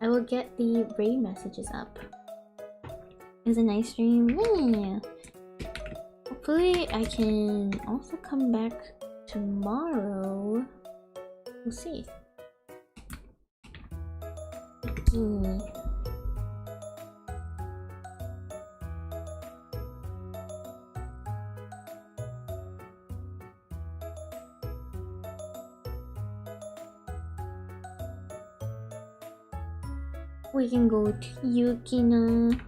I will get the raid messages up. It was a nice stream. Yeah. Hopefully I can also come back tomorrow. We'll see. Okay. We can go to Yukina.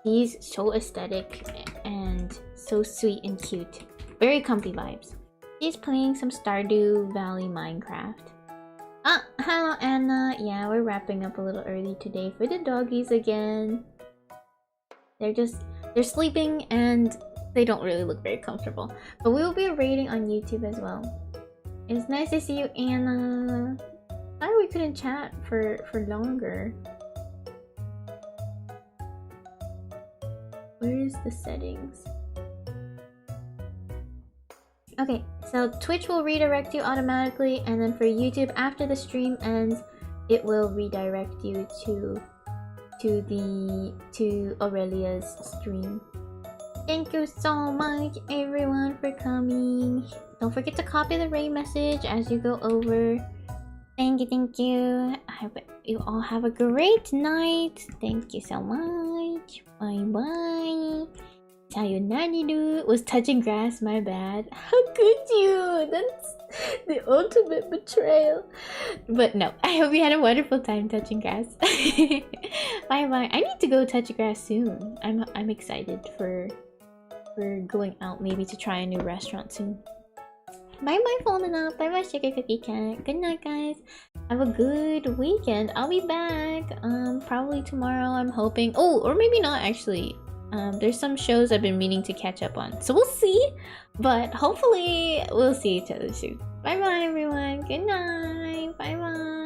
He's so aesthetic and so sweet and cute. Very comfy vibes. He's playing some Stardew Valley Minecraft. Hello Anna. Yeah, we're wrapping up a little early today for the doggies again. They're sleeping and they don't really look very comfortable. But we will be raiding on YouTube as well. It's nice to see you, Anna. Sorry we couldn't chat for longer. Where is the settings? Okay, so Twitch will redirect you automatically, and then for YouTube, after the stream ends, it will redirect you to Aurelia's stream. Thank you so much, everyone, for coming. Don't forget to copy the raid message as you go over. Thank you. I hope you all have a great night. Thank you so much. Bye bye. Sayonara. Was touching grass my bad? How could you? That's the ultimate betrayal. But no, I hope you had a wonderful time touching grass. Bye bye. I need to go touch grass soon. I'm excited for going out, maybe to try a new restaurant soon. Bye bye, Folding. Bye bye, Sugar Cookie Cat. Good night, guys. Have a good weekend. I'll be back probably tomorrow, I'm hoping. Oh, or maybe not actually. There's some shows I've been meaning to catch up on, so we'll see. But hopefully we'll see each other soon. Bye bye, everyone. Good night. Bye bye.